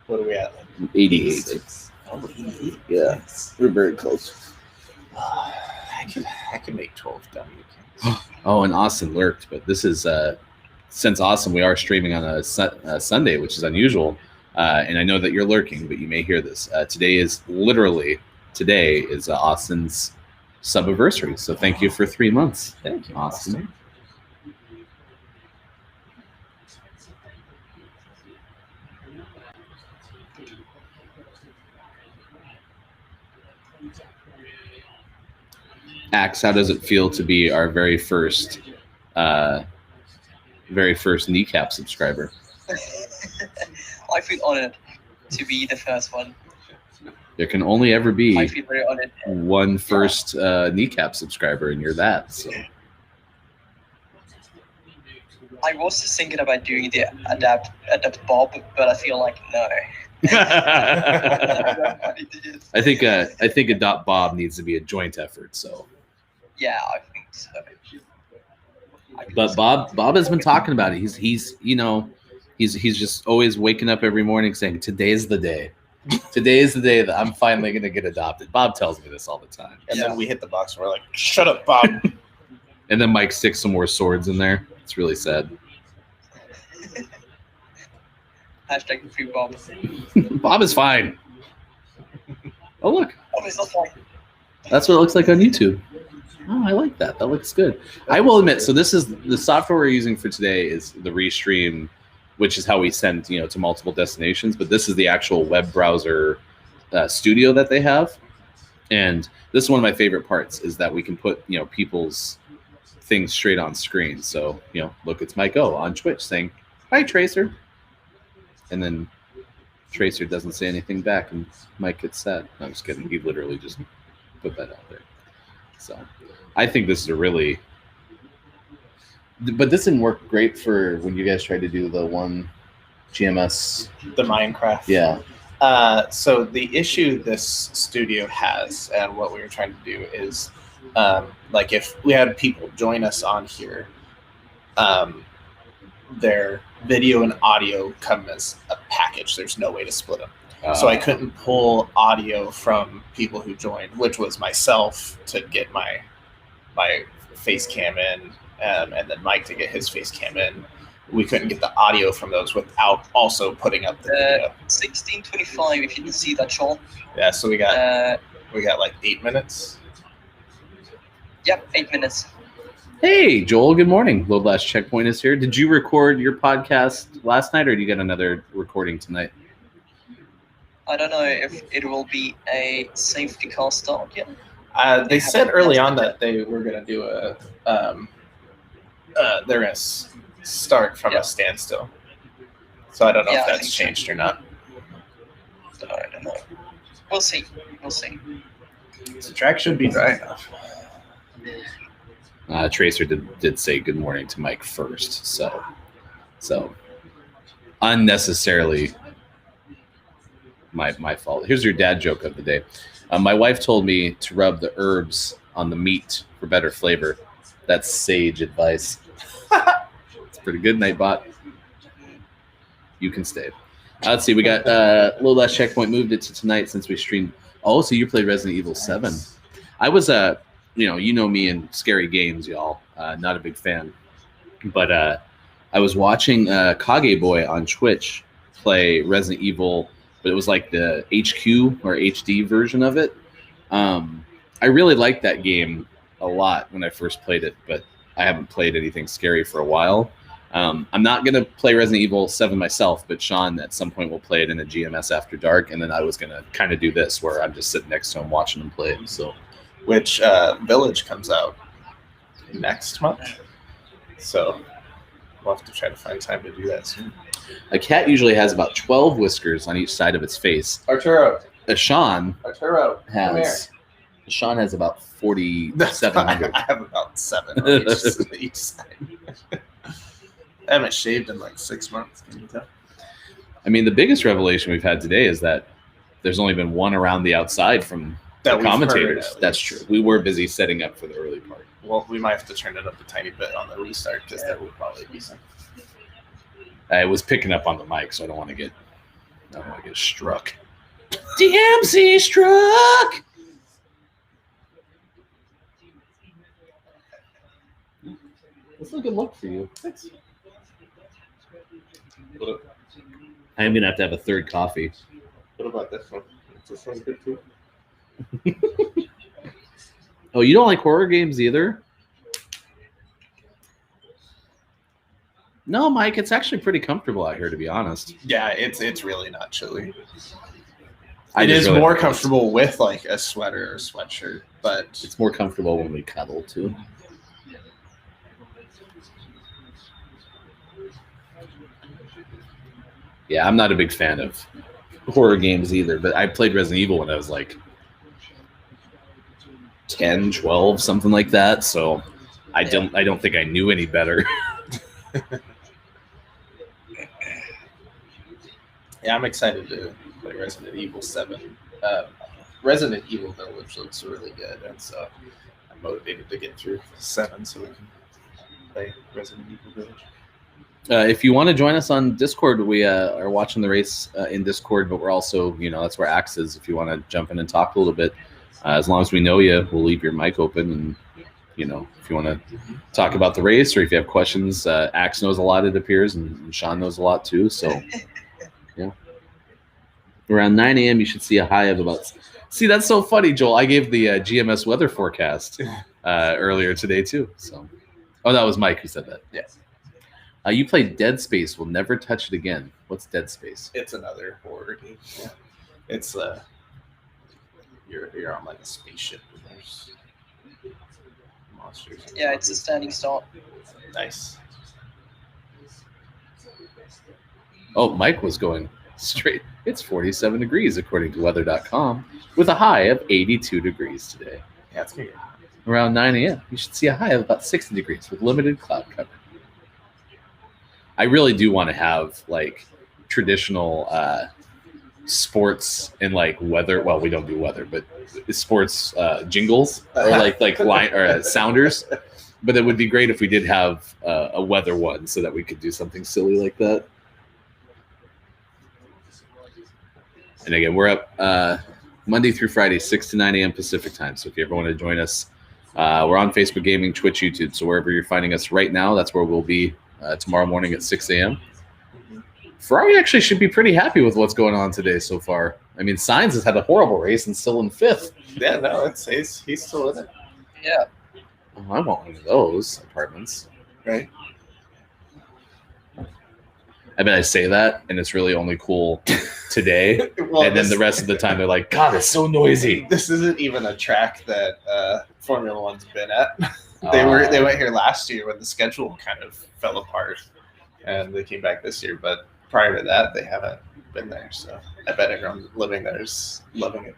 What are we at? 88. Oh, 88. Yeah. Nice. We're very close. I could make 12 W counts. Oh, and Austin lurked, but this is since Austin, we are streaming on a Sunday, which is unusual. And I know that you're lurking, but you may hear this. Today is Austin's sub-anniversary. So thank you for 3 months, Thank you, Austin. Axe, how does it feel to be our very first kneecap subscriber? I feel honored to be the first one. There can only ever I be feel very honored. one first kneecap subscriber, and you're that. So I was thinking about doing the adapt Bob, but I feel like no. I think Adopt Bob needs to be a joint effort. So, Yeah, I think so. but Bob has been talking about it. He's just always waking up every morning saying, "Today's the day. Today is the day that I'm finally going to get adopted." Bob tells me this all the time. And then we hit the box and we're like, shut up, Bob. And then Mike sticks some more swords in there. It's really sad. Hashtag free Bob. Bob is fine. Oh, look. Oh, it's not fine. That's what it looks like on YouTube. Oh, I like that. That looks good. I will admit, so this is the software we're using for today is the Restream, which is how we send, to multiple destinations. But this is the actual web browser studio that they have. And this is one of my favorite parts is that we can put, people's things straight on screen. So, look, it's Mike O on Twitch saying, "Hi, Tracer." And then Tracer doesn't say anything back, and Mike gets sad. No, I'm just kidding. He literally just put that out there. So I think this is but this didn't work great for when you guys tried to do the one GMS. The Minecraft. Yeah. So the issue this studio has, and what we were trying to do is, like if we had people join us on here, their video and audio come as a package. There's no way to split them. So I couldn't pull audio from people who joined, which was myself to get my face cam in, and then Mike to get his face cam in. We couldn't get the audio from those without also putting up the video. 16:25. If you didn't see that, Sean. Yeah, so we got like 8 minutes. Yep, 8 minutes. Hey, Joel, good morning. Load Last Checkpoint is here. Did you record your podcast last night, or do you get another recording tonight? I don't know if it will be a safety car start yet. They said early on that they were going to do they're going to start from a standstill. So I don't know if that's changed or not. I don't know. We'll see. The track should be dry enough. Tracer did say good morning to Mike first, so unnecessarily my fault. Here's your dad joke of the day. My wife told me to rub the herbs on the meat for better flavor. That's sage advice. It's pretty good, Nightbot. You can stay. Let's see. We got Low Last Checkpoint moved it to tonight since we streamed. Oh, so you played Resident Evil 7. I was you know me and scary games, y'all. Not a big fan. But I was watching Kage Boy on Twitch play Resident Evil, but it was like the HQ or HD version of it. I really liked that game a lot when I first played it, but I haven't played anything scary for a while. I'm not going to play Resident Evil 7 myself, but Sean at some point will play it in a GMS After Dark, and then I was going to kind of do this where I'm just sitting next to him watching him play it. So, which Village comes out next month, so we'll have to try to find time to do that soon. A cat usually has about 12 whiskers on each side of its face. Arturo Sean come here. Sean has about 4,700. I have about 7 on each side. I haven't shaved in like 6 months. Can you tell? I mean, the biggest revelation we've had today is that there's only been one around the outside from the commentators. That's true. We were busy setting up for the early part. Well, we might have to turn it up a tiny bit on the restart because there will probably be some. I was picking up on the mic, so I don't want to get struck. DMC struck. That's a good look for you. Thanks. I am gonna have to have a third coffee. What about this one? This one's good too. Oh, you don't like horror games either? No, Mike, it's actually pretty comfortable out here, to be honest. Yeah, it's really not chilly. It is really more comfortable with like a sweater or sweatshirt, but it's more comfortable when we cuddle too. Yeah, I'm not a big fan of horror games either, but I played Resident Evil when I was like 10, 12, something like that. So I don't think I knew any better. Yeah, I'm excited to play Resident Evil 7. Resident Evil Village looks really good, and so I'm motivated to get through 7 so we can play Resident Evil Village. If you want to join us on Discord, we are watching the race in Discord, but we're also, that's where Axe is. If you want to jump in and talk a little bit, as long as we know you, we'll leave your mic open. And, if you want to talk about the race or if you have questions, Axe knows a lot, it appears, and Sean knows a lot too. So, yeah. Around 9 a.m., you should see a high of about... See, that's so funny, Joel. I gave the GMS Weather Forecast earlier today too. So, oh, that was Mike who said that. Yes. You played Dead Space. We'll never touch it again. What's Dead Space? It's another horror game. Yeah. It's you're on like a spaceship and there's monsters. Yeah, it's a standing start. Nice. Oh, Mike was going straight. It's 47 degrees according to weather.com with a high of 82 degrees today. Yeah, it's good. Around 9 a.m., you should see a high of about 60 degrees with limited cloud cover. I really do want to have like traditional sports and like weather. Well, we don't do weather, but sports jingles or like line or sounders. But it would be great if we did have a weather one so that we could do something silly like that. And again, we're up Monday through Friday, 6 to 9 a.m. Pacific time. So if you ever want to join us, we're on Facebook Gaming, Twitch, YouTube. So wherever you're finding us right now, that's where we'll be tomorrow morning at 6 a.m. Ferrari actually should be pretty happy with what's going on today so far. I mean, Sainz has had a horrible race and still in 5th. Yeah, no, he's still in it. Yeah. Oh, I want one of those apartments. Right. I bet I say that, and it's really only cool today. Well, and then the rest of the time, they're like, God, it's so noisy. This isn't even a track that Formula One's been at. They went here last year when the schedule kind of fell apart, and they came back this year. But prior to that, they haven't been there. So I bet everyone living there is loving it.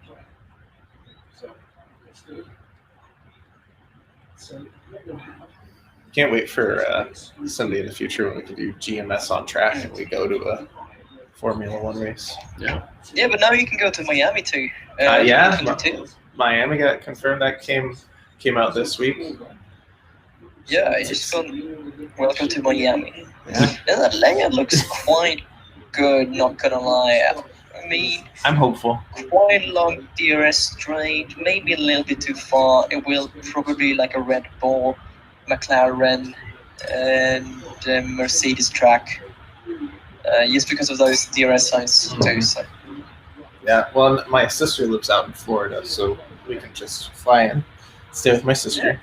Can't wait for Sunday in the future when we can do GMS on track and we go to a Formula One race. Yeah. Yeah, but now you can go to Miami too. Yeah, Miami got confirmed. That came out this week. Yeah, it's just gone. Welcome to Miami. Yeah. Yeah, that layout looks quite good. Not gonna lie. I mean, I'm hopeful. quite long DRS straight, maybe a little bit too far. It will probably be like a Red Bull, McLaren, and Mercedes track. Just because of those DRS signs too. So. Yeah, well, my sister lives out in Florida, so we can just fly in, stay with my sister,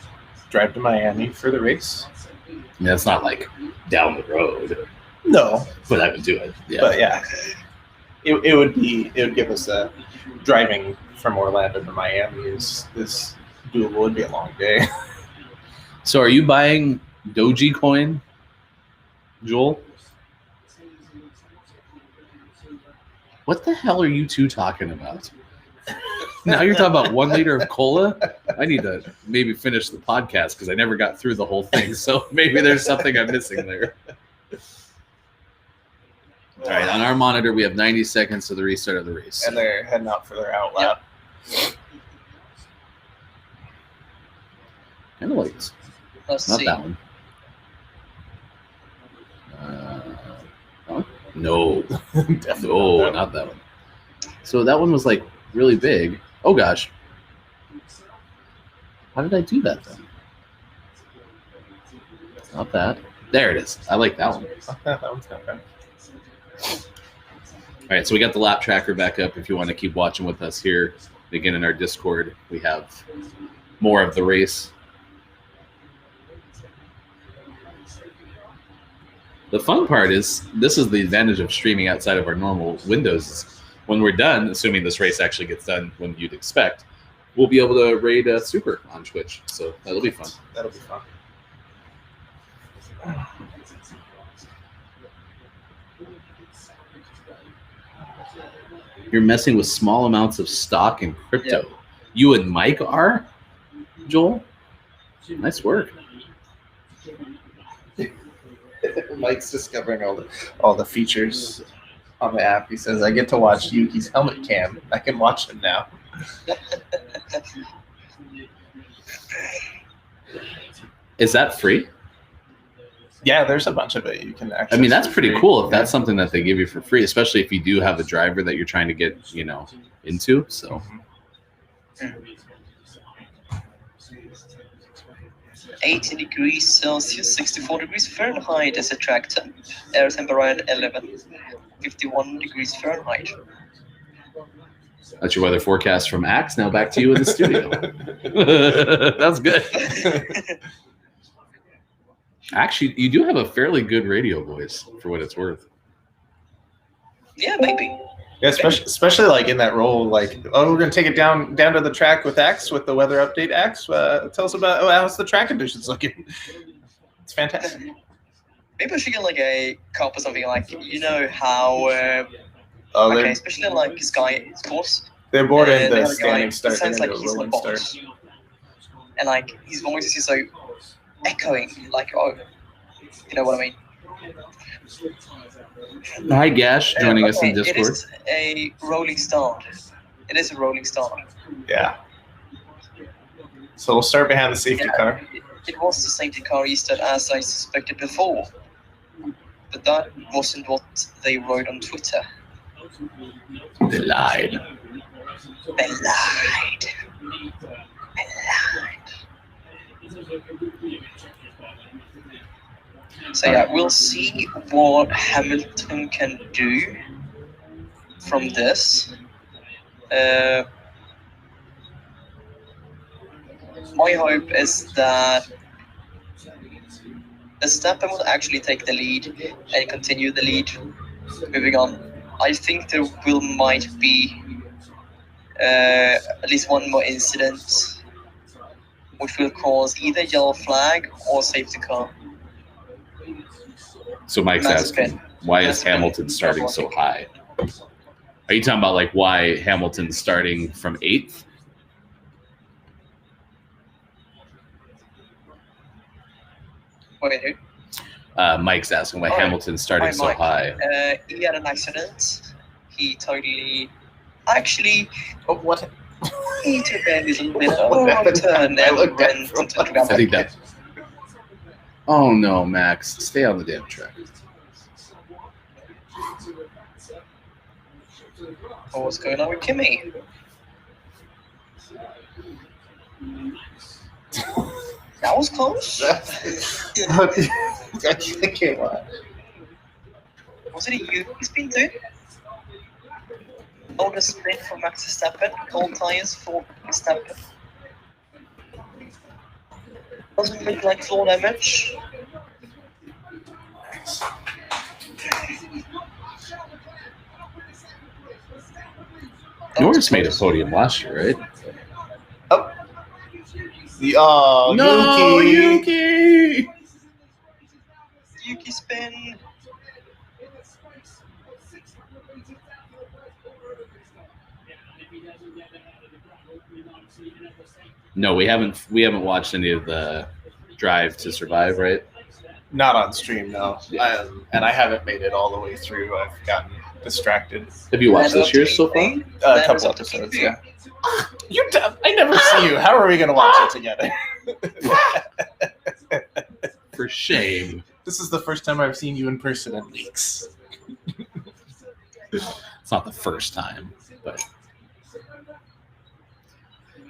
drive to Miami for the race. I mean, it's not like down the road, No, but I would do it. Yeah. but yeah, it would give us a driving from Orlando to Miami is doable. It'd be a long day. So are you buying Dogecoin, Joel? What the hell are you two talking about? Now you're talking about 1 liter of cola? I need to maybe finish the podcast because I never got through the whole thing. So maybe there's something I'm missing there. All right, on our monitor, we have 90 seconds to the restart of the race. And they're heading out for their out lap. Kind of lights. Let's Not see. that one. No. No, not that one. So that one was like really big. Oh gosh. How did I do that then? It's not that. There it is. I like that one. That one's not bad. All right, so we got the lap tracker back up. If you want to keep watching with us here, again in our Discord, we have more of the race. The fun part is, this is the advantage of streaming outside of our normal windows. When we're done, assuming this race actually gets done when you'd expect, we'll be able to raid Super on Twitch. So that'll be fun. That'll be fun. You're messing with small amounts of stock in crypto. Yeah. You and Mike are, Joel? Nice work. Mike's discovering all the features on the app. He says, I get to watch Yuki's helmet cam. I can watch him now. Is that free? Yeah, there's a bunch of it you can access. I mean, that's pretty cool if that's something that they give you for free, especially if you do have a driver that you're trying to get, into. So. 80 degrees Celsius, 64 degrees Fahrenheit as a track temp. Air temperature 11, 51 degrees Fahrenheit. That's your weather forecast from Axe. Now back to you in the studio. That's good. Actually, you do have a fairly good radio voice for what it's worth. Yeah, maybe. Yeah, especially like in that role, like, we're gonna take it down to the track with Axe, with the weather update. Axe, tell us about how's the track conditions looking. It's fantastic. Maybe I should get like a cup or something, like how. Especially like Sky Sports. They're bored in the standing start. Sounds like he's in a box, and like his voice is so echoing, like, oh, you know what I mean. Hi, Gash, joining us in Discord. It is a rolling start. It is a rolling start. Yeah. So we'll start behind the safety car. It was the safety car restart as I suspected before. But that wasn't what they wrote on Twitter. They lied. They lied. They lied. So yeah, we'll see what Hamilton can do from this. My hope is that Verstappen will actually take the lead and continue the lead. Moving on, I think there might be at least one more incident, which will cause either yellow flag or safety car. So Mike's asking, why is Hamilton starting so high? Are you talking about like why Hamilton's starting from 8th? Wait, who? Mike's asking why Hamilton's starting so high. He had an accident. He totally... Actually... What? He took a little bit of a turn and went into traffic. I think that... Oh no, Max. Stay on the damn track. Oh, what's going on with Kimmy? That was close. I can't lie. Was it a Yuki spin too? Oh, the spin for Max Verstappen. Cold tires for Verstappen. Doesn't look like floor damage. Norris made a podium last year, right? Oh, No, Yuki. Yuki spin. No, we haven't watched any of the Drive to Survive, right? Not on stream, no. Yeah. And I haven't made it all the way through. I've gotten distracted. Have you watched this year so far? A couple episodes, yeah. I never see you. How are we going to watch it together? For shame. This is the first time I've seen you in person in weeks. It's not the first time, but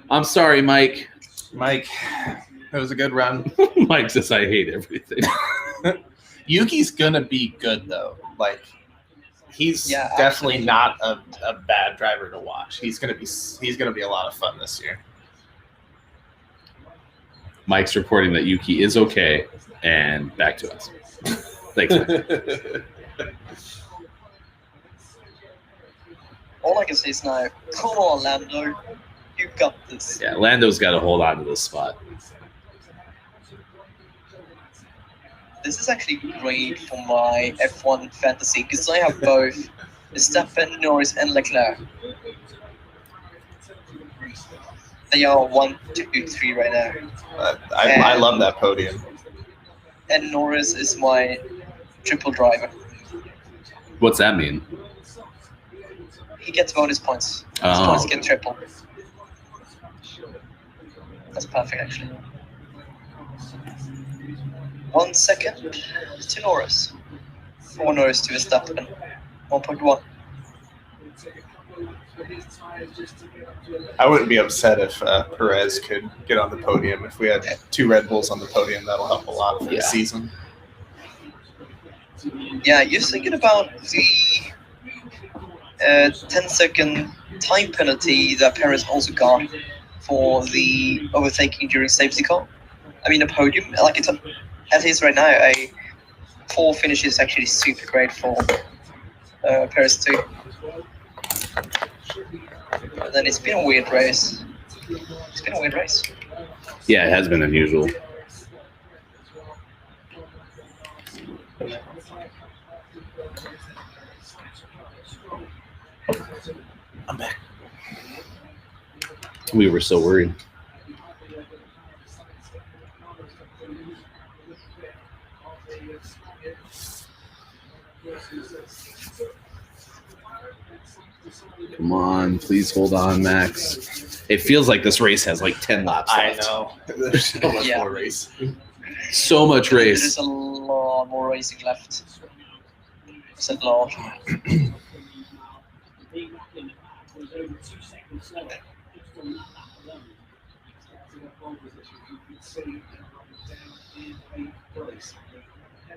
I'm sorry, Mike. Mike, that was a good run. Mike says I hate everything. Yuki's going to be good, though. Like, he's definitely not a bad driver to watch. He's gonna be a lot of fun this year. Mike's reporting that Yuki is okay, and back to us. Thanks, Mike. All I can say is now, come on, Lando. You got this. Yeah, Lando's got to hold on to this spot. This is actually great for my F1 fantasy because I have both Verstappen, Norris, and Leclerc. They are 1, 2, 3 right now. I love that podium. And Norris is my triple driver. What's that mean? He gets bonus points. His Oh. points get triple. That's perfect, actually. 1 second to Norris. 4 Norris to Verstappen. 1.1. I wouldn't be upset if Perez could get on the podium. If we had 2 Red Bulls on the podium, that'll help a lot for the season. Yeah, you're thinking about the 10-second time penalty that Perez also got for the overtaking during safety car. I mean, a podium, like it's as is right now, a 4 finish is actually super great for Perez too. And then it's been a weird race. Yeah, it has been unusual. I'm back. We were so worried. Come on, please hold on, Max. It feels like this race has like 10 laps I left. know. There's so much more race. So much race. There's a lot more racing left. It's a lot.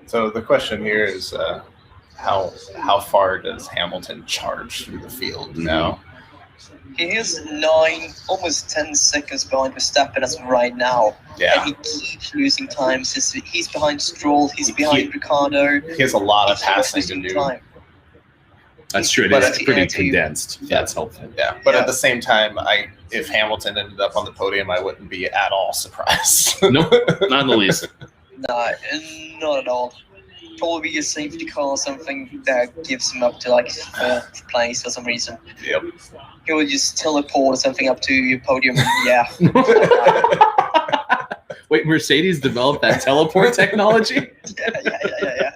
So the question here is how far does Hamilton charge through the field now? He is 9, almost 10 seconds behind Verstappen as of right now. Yeah. And he keeps losing time since he's behind Stroll, he's behind Ricardo. He has a lot of passing to do. Time. That's true. It's pretty condensed. Yeah. That's helpful. Yeah, but at the same time, if Hamilton ended up on the podium, I wouldn't be at all surprised. Nope, not in the least. No, not at all. Probably a safety car or something that gives him up to like 4th place for some reason. Yep. He'll just teleport or something up to your podium. Yeah. Wait, Mercedes developed that teleport technology? Yeah.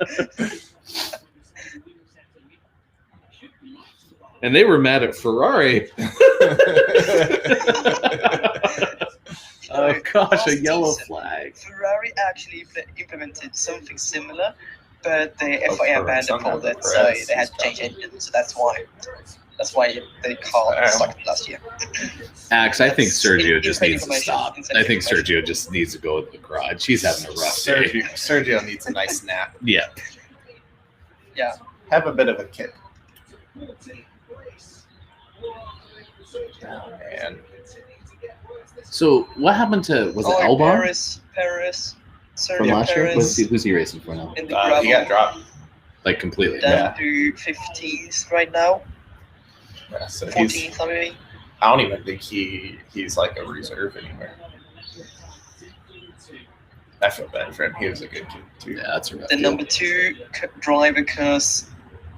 And they were mad at Ferrari. Oh gosh, a yellow flag. Ferrari actually implemented something similar, but the FIA banned it for that, so they had to change engines, so that's why. That's why they car sucked last year. Axe, I think That's Sergio just insane needs to information, stop. insane I think information. Sergio just needs to go to the garage. He's having a rough day. Sergio needs a nice nap. Yeah. Yeah. Have a bit of a kick. Oh, man. So what happened to was it Albon Paris, from Sergio last year? Perez Who's he racing for now? in the gravel, He got dropped. Like completely. down to 15th right now. Yeah, so 14th, I mean. I don't even think he's like a reserve anywhere. I feel bad for him. He was a good kid too. Yeah, that's a rough The deal. number 2 driver curse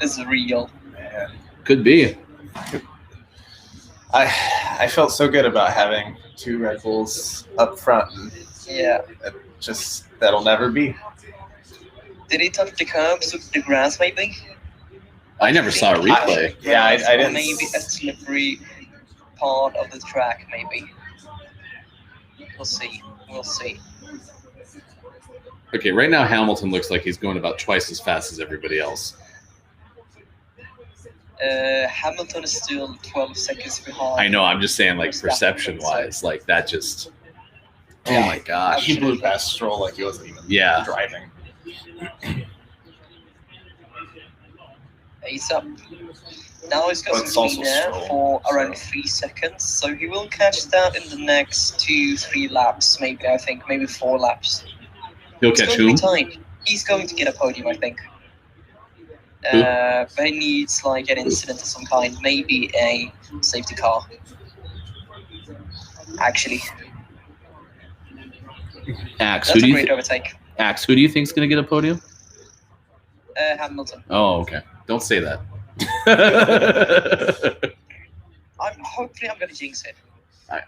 is real. Man. Could be. I felt so good about having 2 Red Bulls up front, and Yeah. that'll never be. Did he touch the curbs with the grass, maybe? I never saw a replay. I Or didn't. maybe a slippery part of the track, maybe. We'll see. We'll see. Okay, right now Hamilton looks like he's going about twice as fast as everybody else. Hamilton is still 12 seconds behind. I know. I'm just saying, like Verstappen, perception-wise, like that just. Oh Yeah. my gosh. He blew past Stroll like he wasn't even Yeah. driving. He's up. Now he's got But it's some also speed there Stroll, for around so. 3 seconds, so he will catch that in the next 2-3 laps, maybe. I think maybe 4 laps. He'll It's catch going whom? to be tight. He's going to get a podium, I think. Who? But he needs like an incident of some kind, maybe a safety car. Actually, Axe. that's Who a do you great overtake. Axe? Who do you think's going to get a podium? Hamilton. Oh, okay. Don't say that. Hopefully I'm going to jinx it.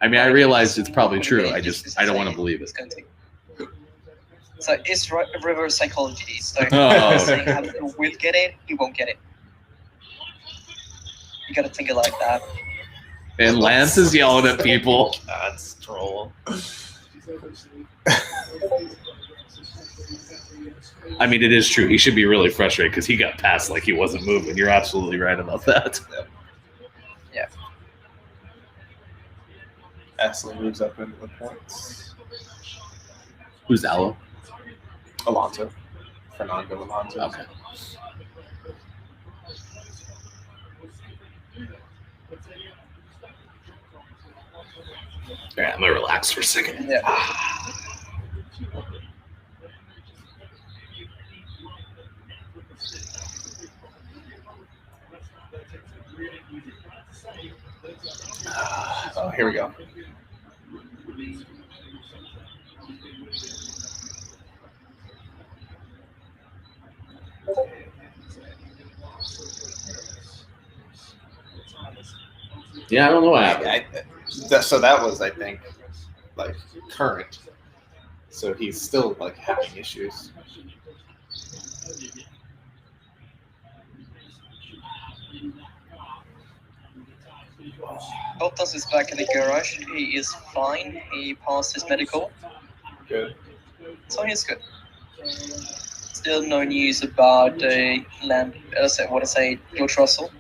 I mean, I realize it's probably true. I don't want to believe It's it. going to. So it's reverse psychology. So Oh, saying okay. Hamilton will get it, he won't get it. You got to think it like that. And Lance is yelling at people. God, Stroll. I mean, it is true. He should be really frustrated because he got passed like he wasn't moving. You're absolutely right about that. Yeah. Ashley moves up into the points. Who's Aloe? Alonso. Fernando Alonso. Okay. All right, I'm gonna relax for a second. Yeah. Oh, here we go. Yeah, I don't know what happened. So that was, I think, like current. So he's still like having issues. Bottas is back in the garage. He is fine. He passed his medical, Good. so he's good. Still no news about George Russell.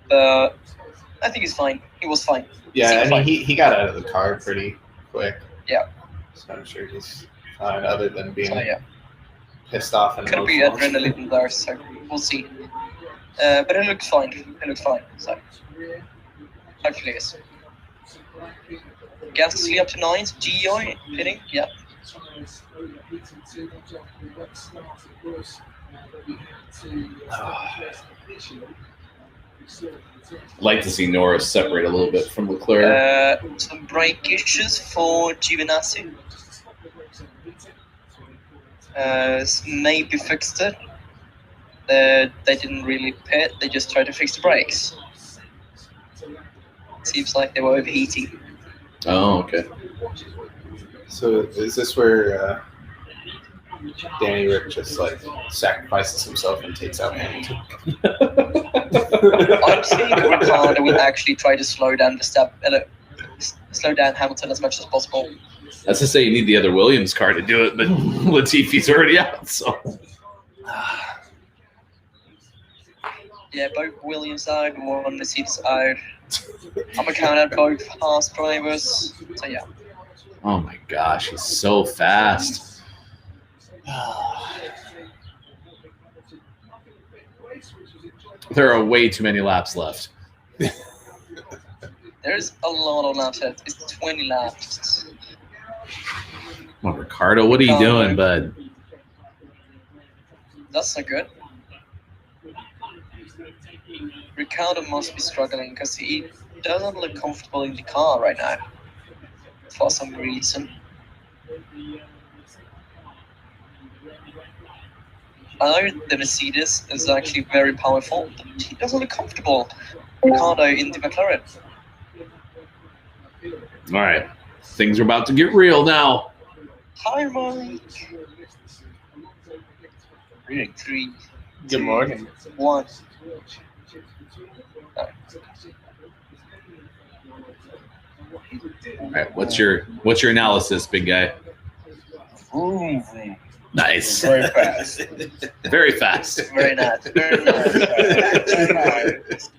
But I think he's fine. He was fine. Yeah, Seemed I mean fine. he got out of the car pretty quick. Yeah. So I'm sure he's fine, other than being So yeah, pissed off and could be emotional. adrenaline there, so we'll see. But it looks fine. It looks fine. So hopefully yes. Gasly up to 9th. Gio hitting. Yeah. I'd like to see Norris separate a little bit from Leclerc. Some brake issues for Giovinazzi. Maybe fixed it. They didn't really pit. They just tried to fix the brakes. Seems like they were overheating. Oh, okay. So is this where Danny Rick just like sacrifices himself and takes out Hamilton? I'm saying Ricardo will actually try to slow down slow down Hamilton as much as possible. That's to say, you need the other Williams car to do it, but Latifi's already out. So Yeah, both Williams out, one Mercedes out. I'm gonna count out both Haas drivers. So yeah. Oh my gosh, he's so fast. There are way too many laps left. There's a lot of laps left. It's 20 laps. Come on, Ricardo, what are you doing, bud? That's not good. Ricardo must be struggling because he doesn't look comfortable in the car right now. For some reason. I know the Mercedes is actually very powerful, but he doesn't look comfortable. Ricardo in the McLaren. All right, things are about to get real now. Hi, Mike. Reading 3. Good morning. 1. All right, what's your analysis, big guy? Vroom, vroom. Nice. Very fast. Very fast. Very nice. Very nice. Very nice.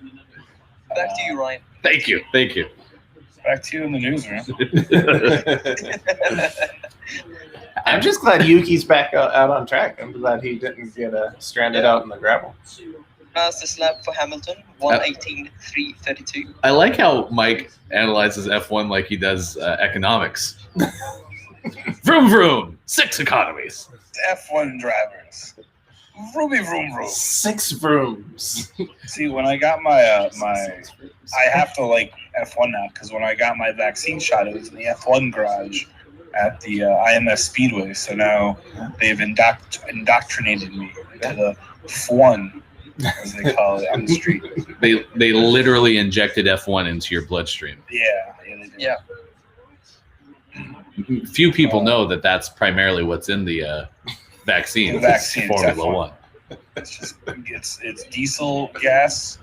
Back to you, Ryan. Thank you. Thank you. Back to you in the newsroom. I'm just glad Yuki's back out on track. I'm glad he didn't get stranded out in the gravel. Fastest lap for Hamilton, 1:18.3:32. I like how Mike analyzes F1 like he does economics. Vroom vroom, 6 economies. F1 drivers. Vroomy vroom vroom. 6 brooms. See, when I got my I have to like F1 now because when I got my vaccine shot, it was in the F1 garage at the IMS Speedway. So now they've indoctrinated me into the F1, as they call it on the street. They literally injected F1 into your bloodstream. Yeah, they did. Yeah. Few people know that that's primarily what's in the vaccine. The vaccine, Formula definitely. One. It's just it's diesel gas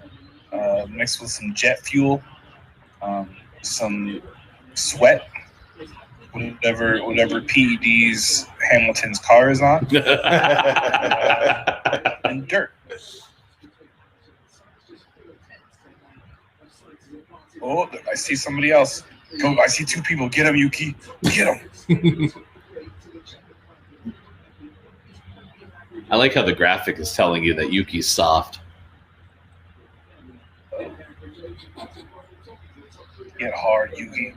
mixed with some jet fuel, some sweat, whatever PEDs Hamilton's car is on, and dirt. Oh, I see somebody else. Go! I see 2 people. Get him, Yuki. Get him. I like how the graphic is telling you that Yuki's soft. Get hard, Yuki.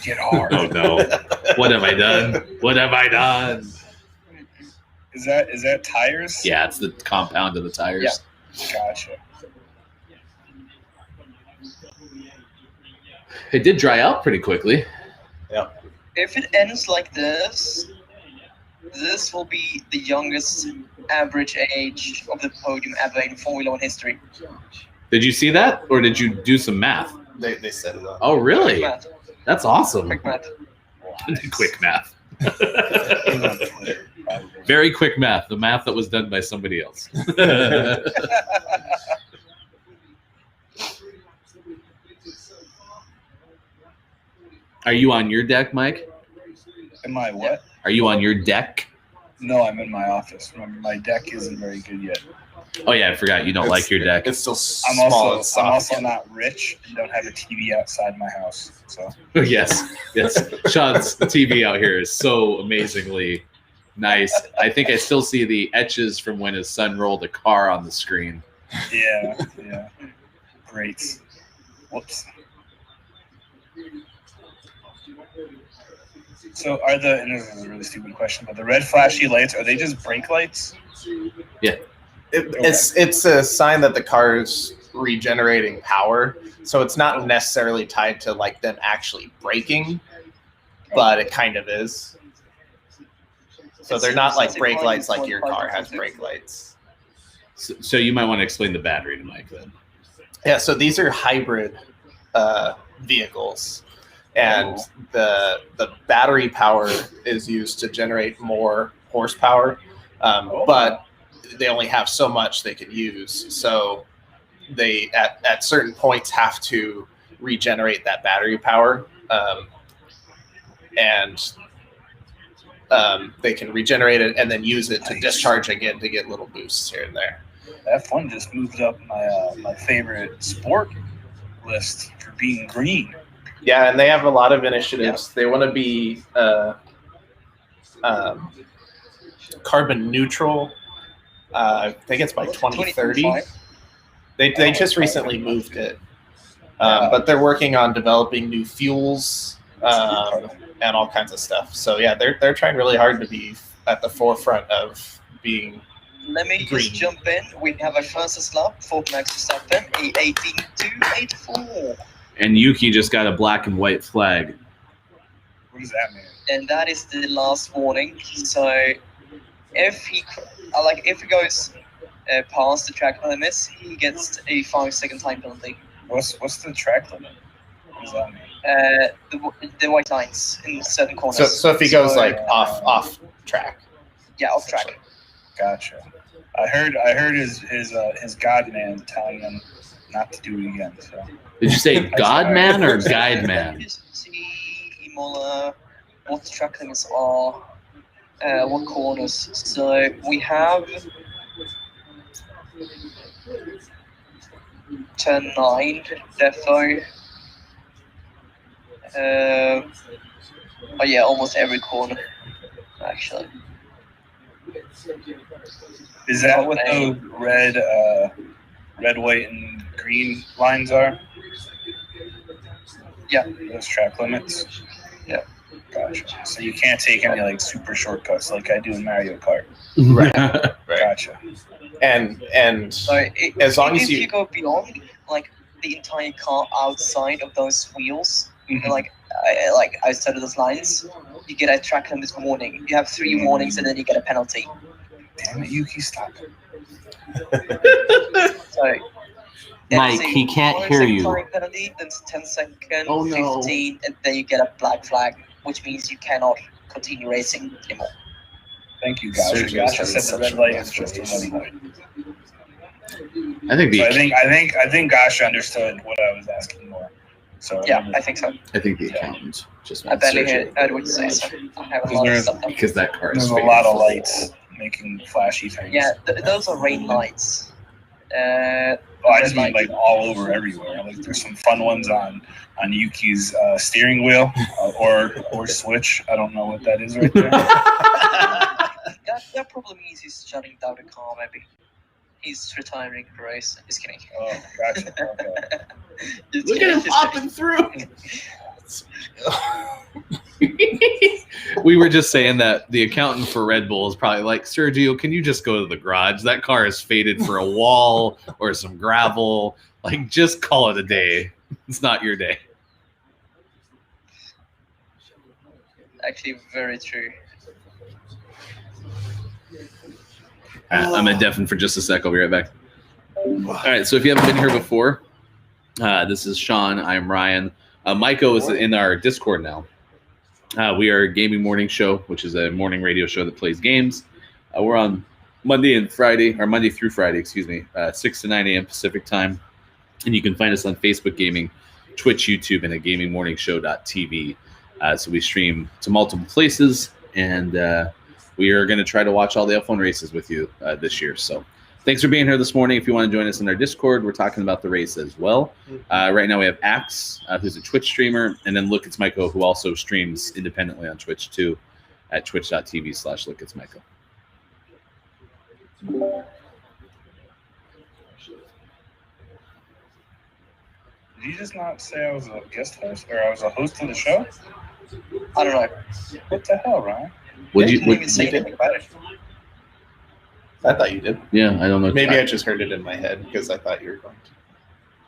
Get hard. Oh no! What have I done? What have I done? Is that tires? Yeah, it's the compound of the tires. Yeah. Gotcha. It did dry out pretty quickly. If it ends like this will be the youngest average age of the podium ever in Formula One history. Did you see that, or did you do some math? They set it up. Oh, really? Quick math. That's awesome. Quick math. Quick math. Very quick math. The math that was done by somebody else. Are you on your deck, Mike? Am I what? Are you on your deck? No, I'm in my office. Remember, my deck isn't very good yet. Oh yeah, I forgot you don't like your deck. It's still I'm small and also I'm soft. also not rich and don't have a TV outside my house. So Yes. Sean's TV out here is so amazingly nice. I think I still see the etches from when his son rolled a car on the screen. yeah. Great. Whoops. So are the, and this is a really stupid question, but the red flashy lights, are they just brake lights? It's a sign that the car is regenerating power. So it's not necessarily tied to like them actually braking, but it kind of is. So they're not like brake lights like your car has brake lights. So you might want to explain the battery to Mike then. Yeah, so these are hybrid vehicles. And the battery power is used to generate more horsepower, but they only have so much they can use. So they at certain points have to regenerate that battery power, and they can regenerate it and then use it to discharge again to get little boosts here and there. F1 just moved up my favorite sport list for being green. Yeah, and they have a lot of initiatives. They want to be carbon neutral. I think it's by 2030. They just recently moved it, but they're working on developing new fuels and all kinds of stuff. So yeah, they're trying really hard to be at the forefront of being. Let me green. just jump in. We have a fastest lap for Max Verstappen, a 18.284. And Yuki just got a black and white flag. What does that mean? And that is the last warning. So if he goes past the track limits, he gets a 5-second time penalty. What's the track limit? What does that mean? The white lines in certain corners. So if he goes off track. Yeah, off track. Gotcha. I heard his God man telling him not to do it again. So. Did you say God man or guide man? Just see Imola, what the track limits are, what corners. So we have turn 9, defo. Oh yeah, almost every corner, actually. Is that what the red, white, and green lines are? Yeah. Those track limits? Yeah. Gotcha. So you can't take any super shortcuts like I do in Mario Kart. Right. Gotcha. And So as long as if you go beyond the entire car outside of those wheels, outside of those lines, you get a track limits warning. You have 3 warnings and then you get a penalty. Damn it, Yuki, stop it. So, Mike, he can't hear you. Time penalty, then 10 seconds, Oh, no. 15, and then you get a black flag, which means you cannot continue racing anymore. Thank you, Gasha. Gasha said the red light is just a red light. I think I think Gasha understood what I was asking more. So yeah, I think so. I think the accountant just I went barely searching. heard what you say, so I have a lot of stuff. Because that car is There's a faded lot of full. lights making flashy things. Yeah, those are rain lights. I just mean all over everywhere. There's some fun ones on Yuki's steering wheel or switch. I don't know what that is right there. That probably means he's shutting down the car, maybe. He's retiring the race. Just kidding. Oh, gotcha. Okay. Look at him popping through. We were just saying that the accountant for Red Bull is probably like, Sergio, can you just go to the garage? That car is faded for a wall or some gravel. Just call it a day. It's not your day. Actually, very true. I'm going to deafen for just a sec. I'll be right back. All right, so if you haven't been here before, this is Sean. I'm Ryan. Maiko is in our Discord now. We are a gaming morning show, which is a morning radio show that plays games. We're on Monday through Friday, 6 to 9 a.m. Pacific time. And you can find us on Facebook Gaming, Twitch, YouTube, and at gamingmorningshow.tv. So we stream to multiple places, and we are going to try to watch all the F1 races with you this year. So thanks for being here this morning. If you want to join us in our Discord, we're talking about the race as well. Right now we have Axe, who's a Twitch streamer, and then Look It's Maiko, who also streams independently on Twitch too, at twitch.tv/LookIt'sMaiko. Did you just not say I was a guest host or I was a host of the show? I don't know. What the hell, Ryan? I didn't even say anything about it. I thought you did. Yeah, I don't know. Maybe I just heard it in my head because I thought you were going to.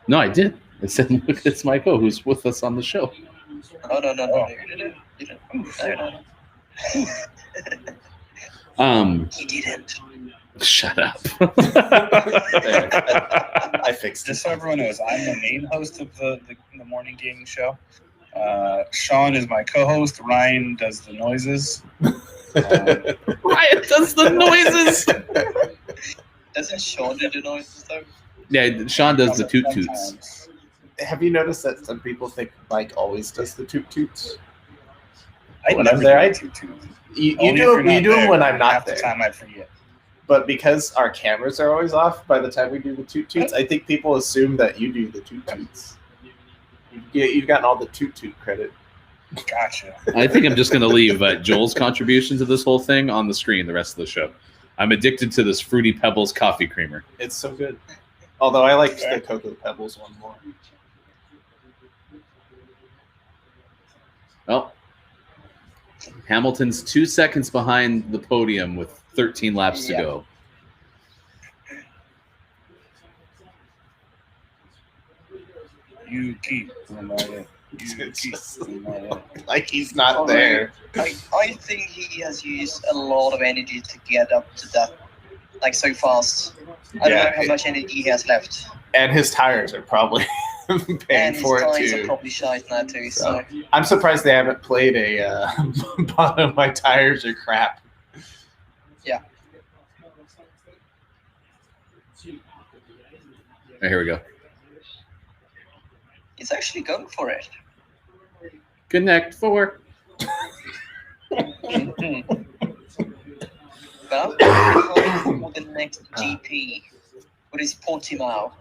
No, I did. I said, Look, it's Maiko, who's with us on the show. Oh, no. You didn't. He didn't. Shut up. I fixed it. Just so everyone knows, I'm the main host of the morning gaming show. Sean is my co-host. Ryan does the noises. Ryan does the noises. Doesn't Sean do the noises, though? Yeah, Sean does the toot toots. Have you noticed that some people think Mike always does the toot toots? I When never I'm there, do I- toot toot. You Only do if you're not them there. when I'm not Half there. the time I forget. But because our cameras are always off by the time we do the toot toots, I think people assume that you do the toot toots. You've gotten all the toot toot credit. Gotcha. I think I'm just going to leave Joel's contribution to this whole thing on the screen the rest of the show. I'm addicted to this Fruity Pebbles coffee creamer. It's so good. Although I like the Cocoa Pebbles one more. Well, Hamilton's 2 seconds behind the podium with 13 laps to go. You keep Romagna. Like he's not there. I think he has used a lot of energy to get up to that, like so fast. I don't know how much energy he has left. And his tires are probably paying for it too. And his tires are probably shite now too. So I'm surprised they haven't played a bottom of my tires are crap. Yeah. Right, here we go. He's actually going for it. Connect 4. But for the next GP, what is Portimao?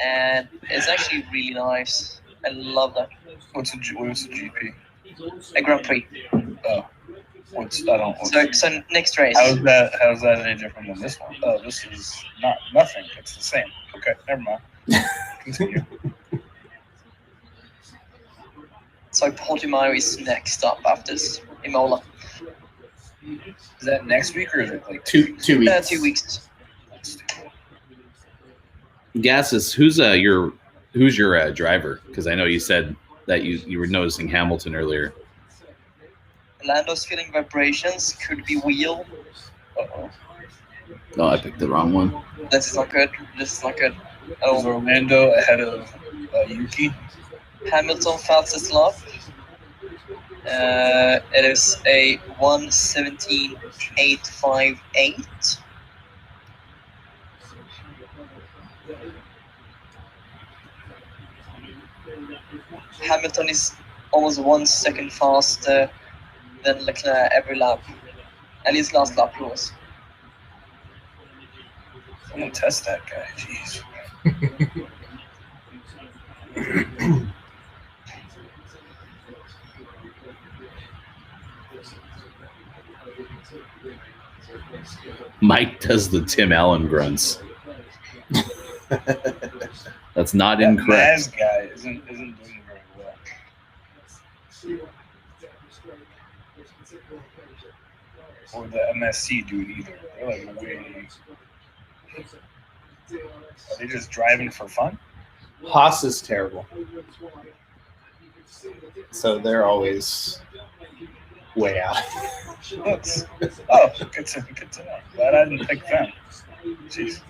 And it's actually really nice. I love that. What's the GP? A Grand Prix. Oh, So next race. How's that any different than this one? Oh, this is nothing. It's the same. Okay, never mind. Continue. So Portimao is next up after Imola. Is that next week or is it like 2 weeks? 2 weeks. Gassis, who's your driver? Because I know you said that you were noticing Hamilton earlier. Lando's feeling vibrations. Could be wheel. Uh-oh. Oh, I picked the wrong one. This is not good. Is Orlando ahead of Yuki? Hamilton fastest lap. It is a 1:17.858. Hamilton is almost 1 second faster than Leclerc every lap. At least last lap he was. I'm gonna test that guy. Jeez. Mike does the Tim Allen grunts. That's not incorrect. Maz guy isn't doing very well. Or the MSC dude either. They're like way. Are they just driving for fun? Haas is terrible. So they're always way out. Good to know. Glad I didn't pick them. Jeez.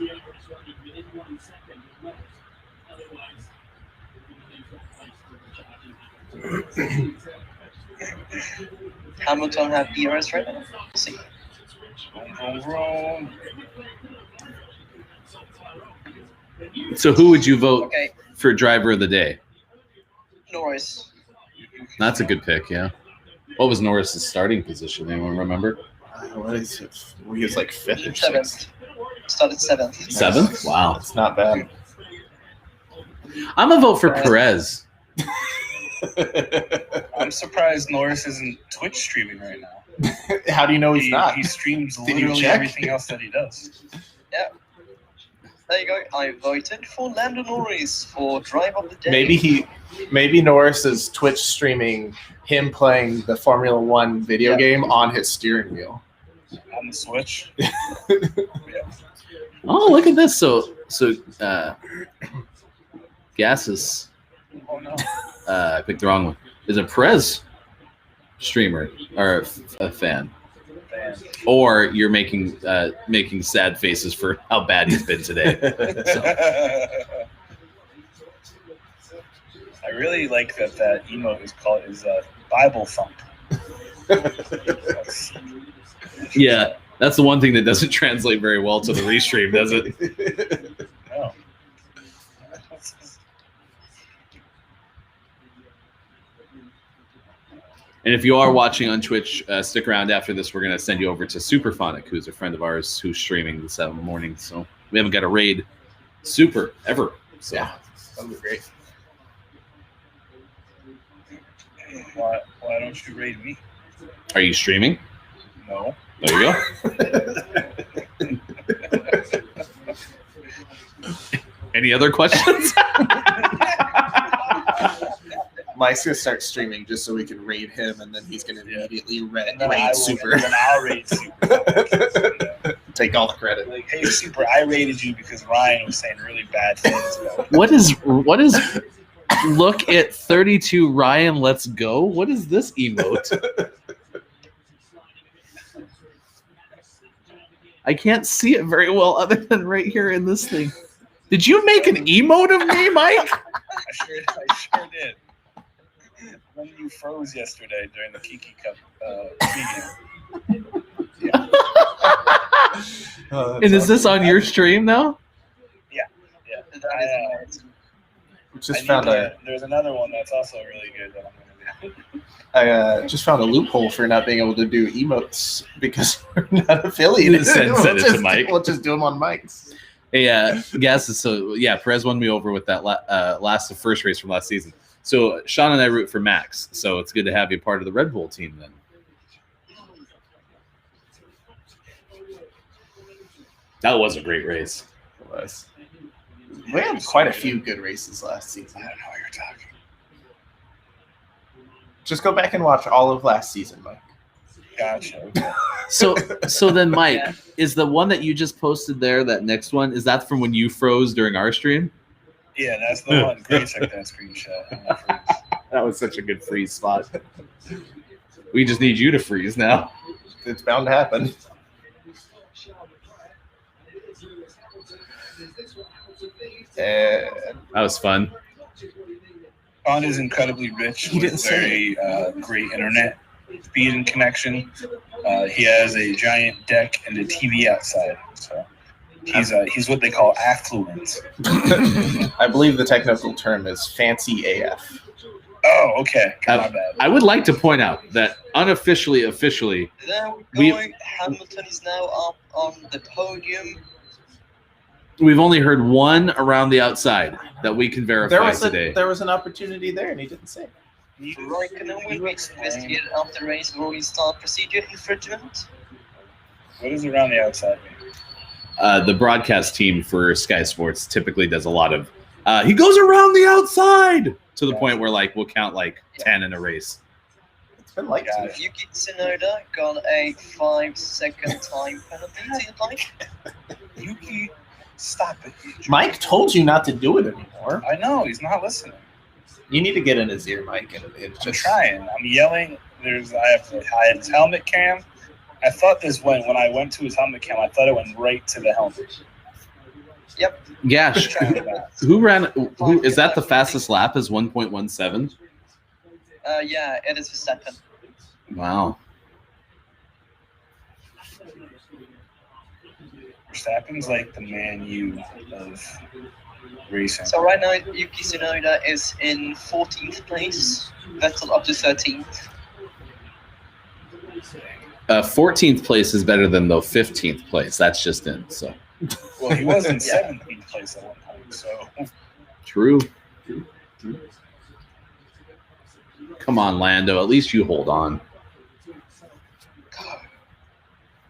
Hamilton have DRS right now. Let's see. So who would you vote Okay, for driver of the day? Norris. That's a good pick, yeah. What was Norris's starting position? Anyone remember? What is it? He was like 5th or 6th. Seventh. Started 7th. 7th? Wow. It's not bad. I'm going to vote for Perez. I'm surprised Norris isn't Twitch streaming right now. How do you know he's not? He streams Did you literally check? everything else that he does. Yeah. There you go. I voted for Lando Norris for drive of the day. Maybe Norris is Twitch streaming him playing the Formula One video game on his steering wheel. On the Switch. Oh, look at this. So Gassis. Oh no. I picked the wrong one. Is a Perez streamer or a fan? Or you're making sad faces for how bad he's been today. So. I really like that emote is Bible thump. Yeah, that's the one thing that doesn't translate very well to the restream, does it? No. And if you are watching on Twitch, stick around after this. We're going to send you over to Superphonic, who's a friend of ours who's streaming this morning. So we haven't got a raid super ever. So. Yeah, that'll be great. Why don't you raid me? Are you streaming? No. There you go. Any other questions? Mike's gonna start streaming just so we can raid him, and then he's gonna immediately raid Super. Then I'll raid Super. Take all the credit. Like, hey, Super, I raided you because Ryan was saying really bad things about What is look at 32 Ryan, let's go? What is this emote? I can't see it very well other than right here in this thing. Did you make an emote of me, Mike? I sure did. When you froze yesterday during the Kiki Cup meeting. And is this on your stream now? Yeah. We just found there's another one that's also really good that I'm going to do. I just found a loophole for not being able to do emotes because we're not affiliated. Send it to Mike. We'll just do them on Mike's. Hey, Perez won me over with that the first race from last season. So Sean and I root for Max. So it's good to have you part of the Red Bull team then. That was a great race. It was. We had quite a few good races last season. I don't know what you're talking. Just go back and watch all of last season, Mike. Gotcha. So then, Mike, is the one that you just posted there, that next one, is that from when you froze during our stream? Yeah, that's the one. Great, took that screenshot. That was such a good freeze spot. We just need you to freeze now. It's bound to happen. That was fun. Sean is incredibly rich. He didn't with very great internet speed and connection. He has a giant deck and a TV outside. So he's what they call affluent. I believe the technical term is fancy AF. Oh, okay. My bad. I would like to point out that officially, Hamilton is now up on the podium. We've only heard one around the outside that we can verify today. There was an opportunity there, and he didn't say. Raikkonen will be investigated after race will restart procedure infringement. What does around the outside mean? The broadcast team for Sky Sports typically does a lot of. He goes around the outside to the point where we'll count 10 in a race. It's been like that. Yuki Tsunoda got a 5-second time penalty. Yuki, stop it. Mike told you not to do it anymore. I know he's not listening. You need to get in his ear, Mike. And I'm trying. I'm yelling. I have his helmet cam. I thought when I went to his helmet cam, I thought it went right to the helmet. Yep. Gosh, who is that? The fastest lap is 1.17. Yeah, it is Verstappen. Wow. Verstappen's like the Man U of racing. So right now, Yuki Tsunoda is in 14th place. Vettel up to 13th. 14th place is better than the 15th place. That's just in. So. Well, he was in 17th place at one point. So. True. Come on, Lando. At least you hold on.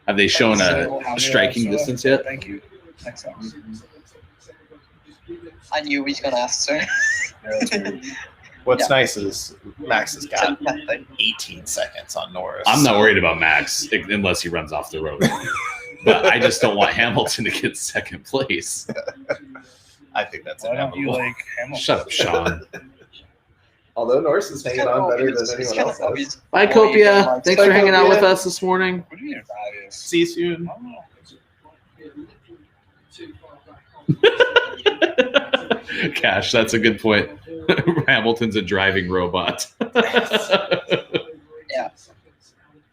Have they shown a striking distance yet? Thank you. Next time. I knew he was going to ask, sir. What's nice is Max has got 18 seconds on Norris. I'm not worried about Max unless he runs off the road. But I just don't want Hamilton to get second place. I think that's Why don't you like Hamilton? Shut up, Sean. Although Norris is hanging on better than anyone else does. Bye, Copia. Thanks for hanging out with us this morning. What do you mean obvious? See you soon. Cash, that's a good point. Hamilton's a driving robot. Yeah.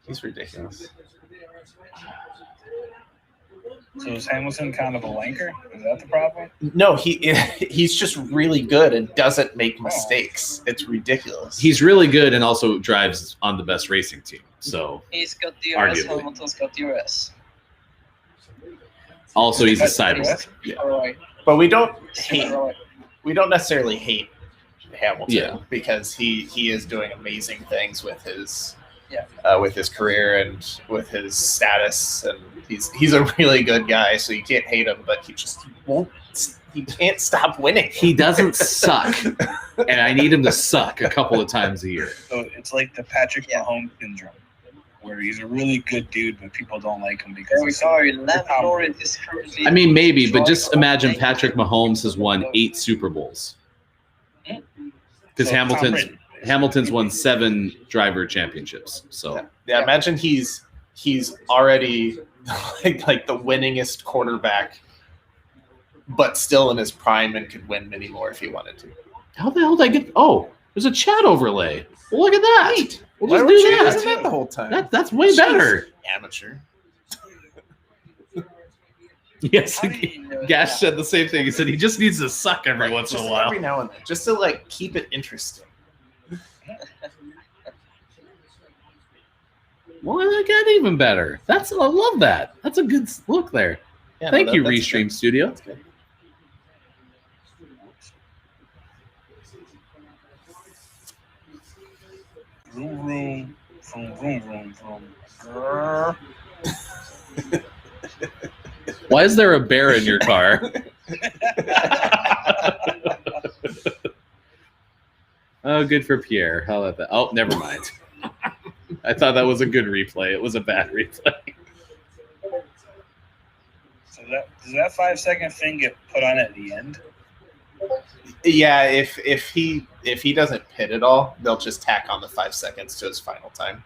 He's ridiculous. So is Hamilton kind of a wanker? Is that the problem? No, he's just really good and doesn't make mistakes. It's ridiculous. He's really good and also drives on the best racing team. So He's got DRS. Arguably. Hamilton's got DRS. also he's a That's cyborg. Alright. But we don't necessarily hate Hamilton Yeah. because he is doing amazing things with his Yeah. with his career and with his status, and he's a really good guy, so you can't hate him, but he can't stop winning. He doesn't suck, and I need him to suck a couple of times a year. So it's like the Patrick Yeah. Mahomes syndrome, where he's a really good dude, but people don't like him because There we he's go. Lando Norris is currently. I mean, maybe, but just imagine Patrick Mahomes has won 8 Super Bowls because So Tom Brady. Hamilton's won 7 driver championships. So Yeah, imagine he's already like the winningest quarterback, but still in his prime and could win many more if he wanted to. how the hell did I get? Oh, there's a chat overlay. Well, look at that. We'll Why just were you do using that. that the whole time? That's way better. Amateur. Yes. How do you know Gash that? said the same thing. He said he just needs to suck every once in a Just while. every now and then, just to like keep it interesting. Well, that got even better. I love that. That's a good look there. Yeah, Thank you, that's Restream good. Studio. That's good. Vroom, vroom, vroom, vroom, vroom, vroom. Grrr. Why is there a bear in your car? Oh, good for Pierre. How about that? Oh, never mind. I thought that was a good replay. It was a bad replay. So does that 5-second thing get put on at the end? Yeah, if he doesn't pit at all, they'll just tack on the 5 seconds to his final time.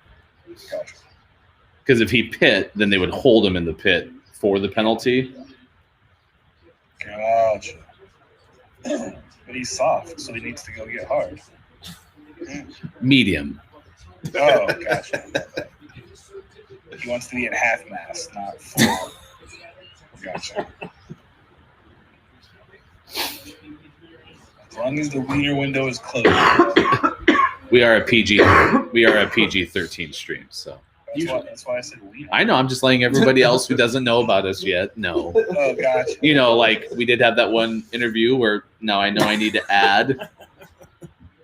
Gotcha. Because if he pit, then they would hold him in the pit for the penalty. Gotcha. But he's soft, so he needs to go get hard. Medium. Oh, gotcha. He wants to be at half mast, not full. Gotcha. As long as the wiener window is closed. We are a PG-13 stream, so That's why I said wiener. I know. I'm just letting everybody else who doesn't know about us yet know. Oh, gotcha. You know, like we did have that one interview where now I know I need to add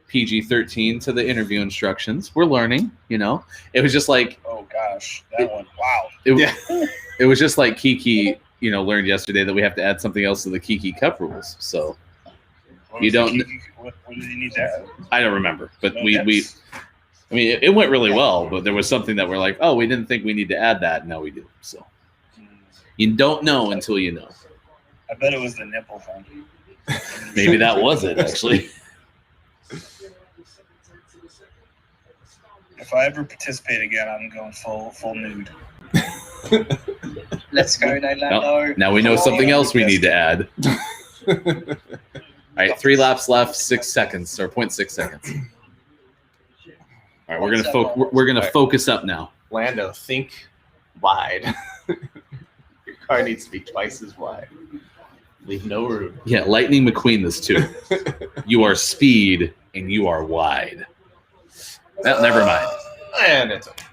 PG-13 to the interview instructions. We're learning, you know. It was just like Oh, gosh. That one. Wow. it was just like Kiki, you know, learned yesterday that we have to add something else to the Kiki Cup rules. So What You was the don't- key- What did he need to add? I don't remember, but No we tips? I mean, it went really well, but there was something that we're like, oh, we didn't think we need to add that. Now we do. So you don't know until you know. I bet it was the nipple thing. Maybe that was it, actually. If I ever participate again, I'm going full nude. Let's go now, Lando. Now we know Come something on. else we need to add. All right, 3 laps left, 6 seconds or 0.6 seconds. All right, we're gonna focus up now. Lando, think wide. Your car needs to be twice as wide. Leave no room. Yeah, Lightning McQueen this too. You are speed and you are wide. Well, never mind. And it's okay.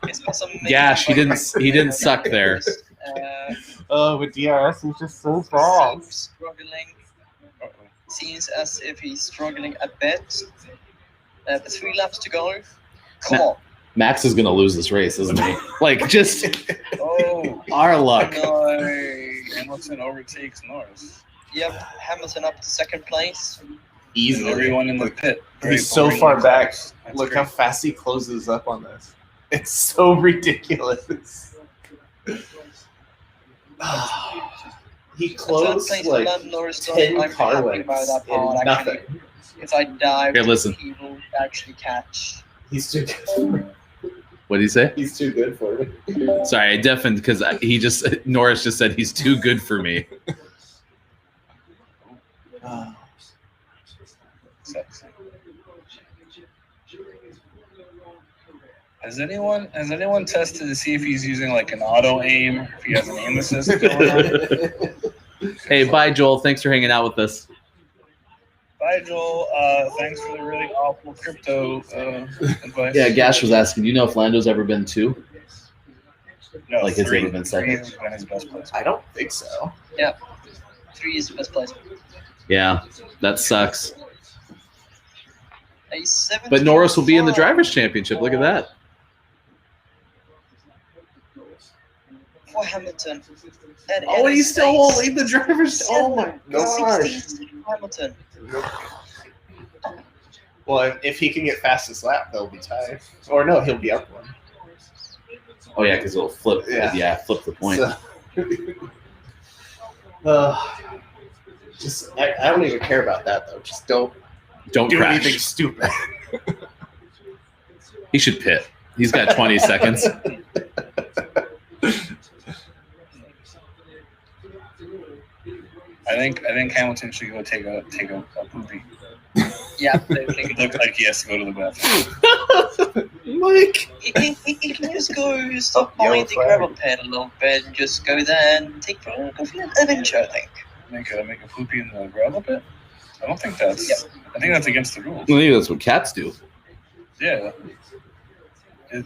It's got some Gash, he didn't suck there. Oh, with DRS, he's just so Seems struggling. Uh-oh. Seems as if he's struggling a bit. The 3 laps to go. Come on. Max is gonna lose this race, isn't he? Like just Oh, our luck. No. Hamilton overtakes Norris. Yep, Hamilton up to 2nd place. Easily. Everyone in the pit. Very He's so boring far back. results. That's Look great. how fast he closes up on this. It's so ridiculous. He Third closed place like for Lando Norris. 10 I'm car happy lengths about that in part, nothing. actually. If I dive, Here, listen. he will actually catch. He's too good. What did he say? He's too good for me. Sorry, I deafened because Norris just said he's too good for me. Sexy. Has anyone tested to see if he's using like an auto aim, or if he has an aim assist going on? Hey, bye, Joel. Thanks for hanging out with us. Bye, Joel. Thanks for the really awful crypto advice. Yeah, Gash was asking, do you know if Lando's ever been 2? No, Like, has he 3. ever been 3 second? has been his best place. I don't think so. 3 is the best place. Yeah, that sucks. A 75. But Norris will be in the Drivers' Championship. Look at that. For Hamilton. And Oh, it he is still a won't lead the Drivers'. Oh, my 16 gosh. Hamilton. Well, if he can get fastest lap, they'll be tied. Or no, he'll be up one. Oh, yeah, because it'll flip. Yeah. Yeah, flip the point. So, I don't even care about that, though. Just don't Don't do crash. anything stupid. He should pit. He's got 20 seconds. I think Hamilton should go take a poopy. Yeah, It looked like he has to go to the bathroom. Mike. he can just go stop Yellow behind the flag. gravel pit a little bit and just go there and go for an adventure, I think. Make a poopy in the gravel pit? I don't think that's. Yep. I think that's against the rules. Maybe that's what cats do. Yeah.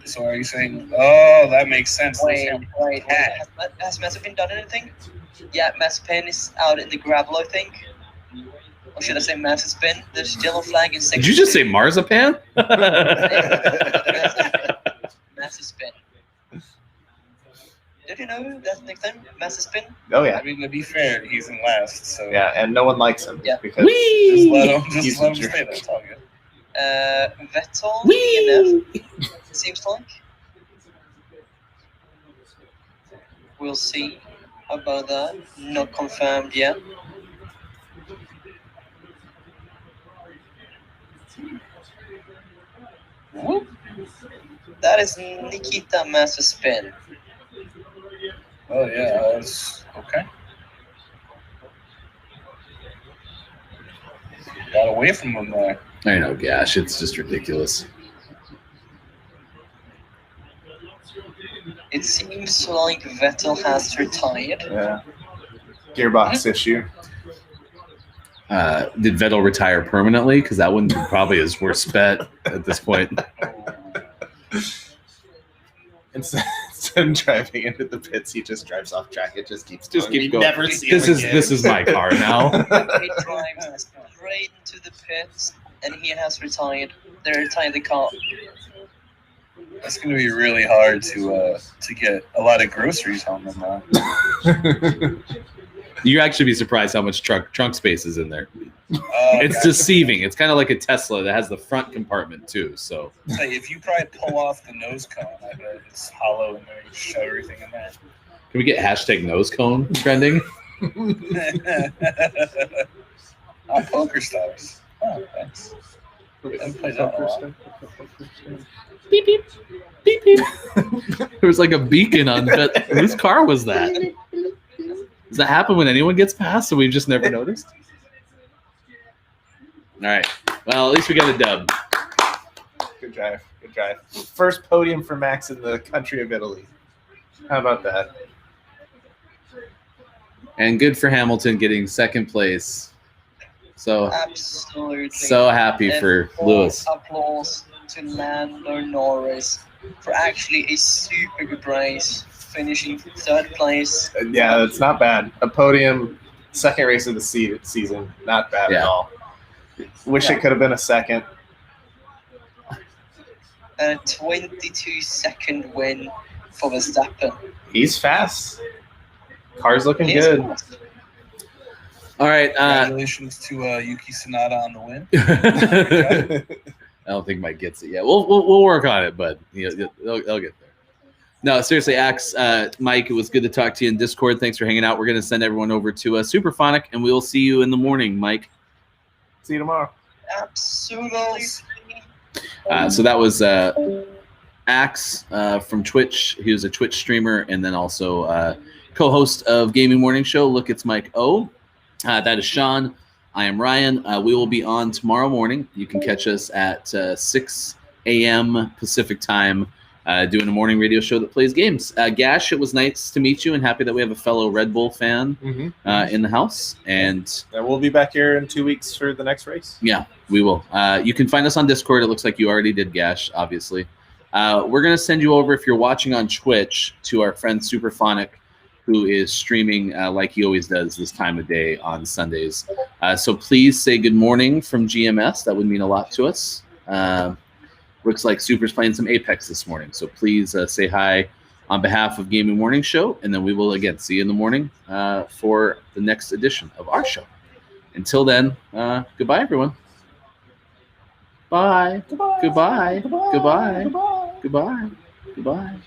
So are you saying? Oh, that makes sense. Wait. Has Mazepin done anything? Yeah, Mazepin is out in the gravel, I think. Or should I say Mazepin? There's yellow flag in section. Did you just say marzipan? Mazepin. Did you know that's the nickname? Mazepin? Oh, yeah. I mean, to be fair, he's in last, so Yeah, and no one likes him. Yeah. Because just let him He's stay a jerk. there. It's all good. Vettel, Whee! DNF, seems like. We'll see about that. Not confirmed yet. Whoop. That is Nikita Mazepin. Oh yeah, that's okay. Got away from him there. I know, gosh, it's just ridiculous. It seems like Vettel has retired. Yeah. Gearbox issue. Did Vettel retire permanently? Because that wouldn't be probably his worst bet at this point. Instead of driving into the pits, he just drives off track. It just keeps Just going. keep You going. never see This him is again. this is my car now. He drives straight into the pits, and he has retired. They retired the car. That's going to be really hard to get a lot of groceries home from that. You actually be surprised how much trunk space is in there. It's Gotcha. deceiving. It's kind of like a Tesla that has the front compartment too. So Hey, if you probably pull off the nose cone, I bet it's hollow and then you shove everything in there. can we get hashtag nose cone trending? Poker stars. Oh, thanks. Haven't played that in a while. Beep beep beep beep. There was like a beacon on. But whose car was that? Does that happen when anyone gets past and we've just never noticed? All right. Well, at least we got a dub. Good drive. Good drive. First podium for Max in the country of Italy. How about that? And good for Hamilton getting second place. So Absolutely. so happy for Lewis. Applause to Lando Norris for actually a super good race, finishing third place. Yeah, it's not bad. A podium, second race of the season. Not bad Yeah. at all. Wish it could have been a second. And a 22-second win for Verstappen. He's fast. Car's looking He's good. fast. All right. Congratulations to Yuki Tsunoda on the win. I don't think Mike gets it yet. We'll work on it, but they'll get there. No, seriously, Axe, Mike, it was good to talk to you in Discord. Thanks for hanging out. We're going to send everyone over to Superphonic, and we will see you in the morning, Mike. See you tomorrow. Absolutely. So that was Axe from Twitch. He was a Twitch streamer and then also co-host of Gaming Morning Show. Look, it's Mike O. That is Sean. I am Ryan. We will be on tomorrow morning. You can catch us at 6 a.m. Pacific time doing a morning radio show that plays games. Gash, it was nice to meet you, and happy that we have a fellow Red Bull fan in the house. And we'll be back here in 2 weeks for the next race. Yeah, we will. You can find us on Discord. It looks like you already did, Gash, obviously. We're going to send you over, if you're watching on Twitch, to our friend Superphonic, who is streaming like he always does this time of day on Sundays. So please say good morning from GMS. That would mean a lot to us. Looks like Super's playing some Apex this morning. So please say hi on behalf of Gaming Morning Show. And then we will, again, see you in the morning for the next edition of our show. Until then, goodbye, everyone. Bye. Goodbye. Goodbye. Goodbye. Goodbye. Goodbye.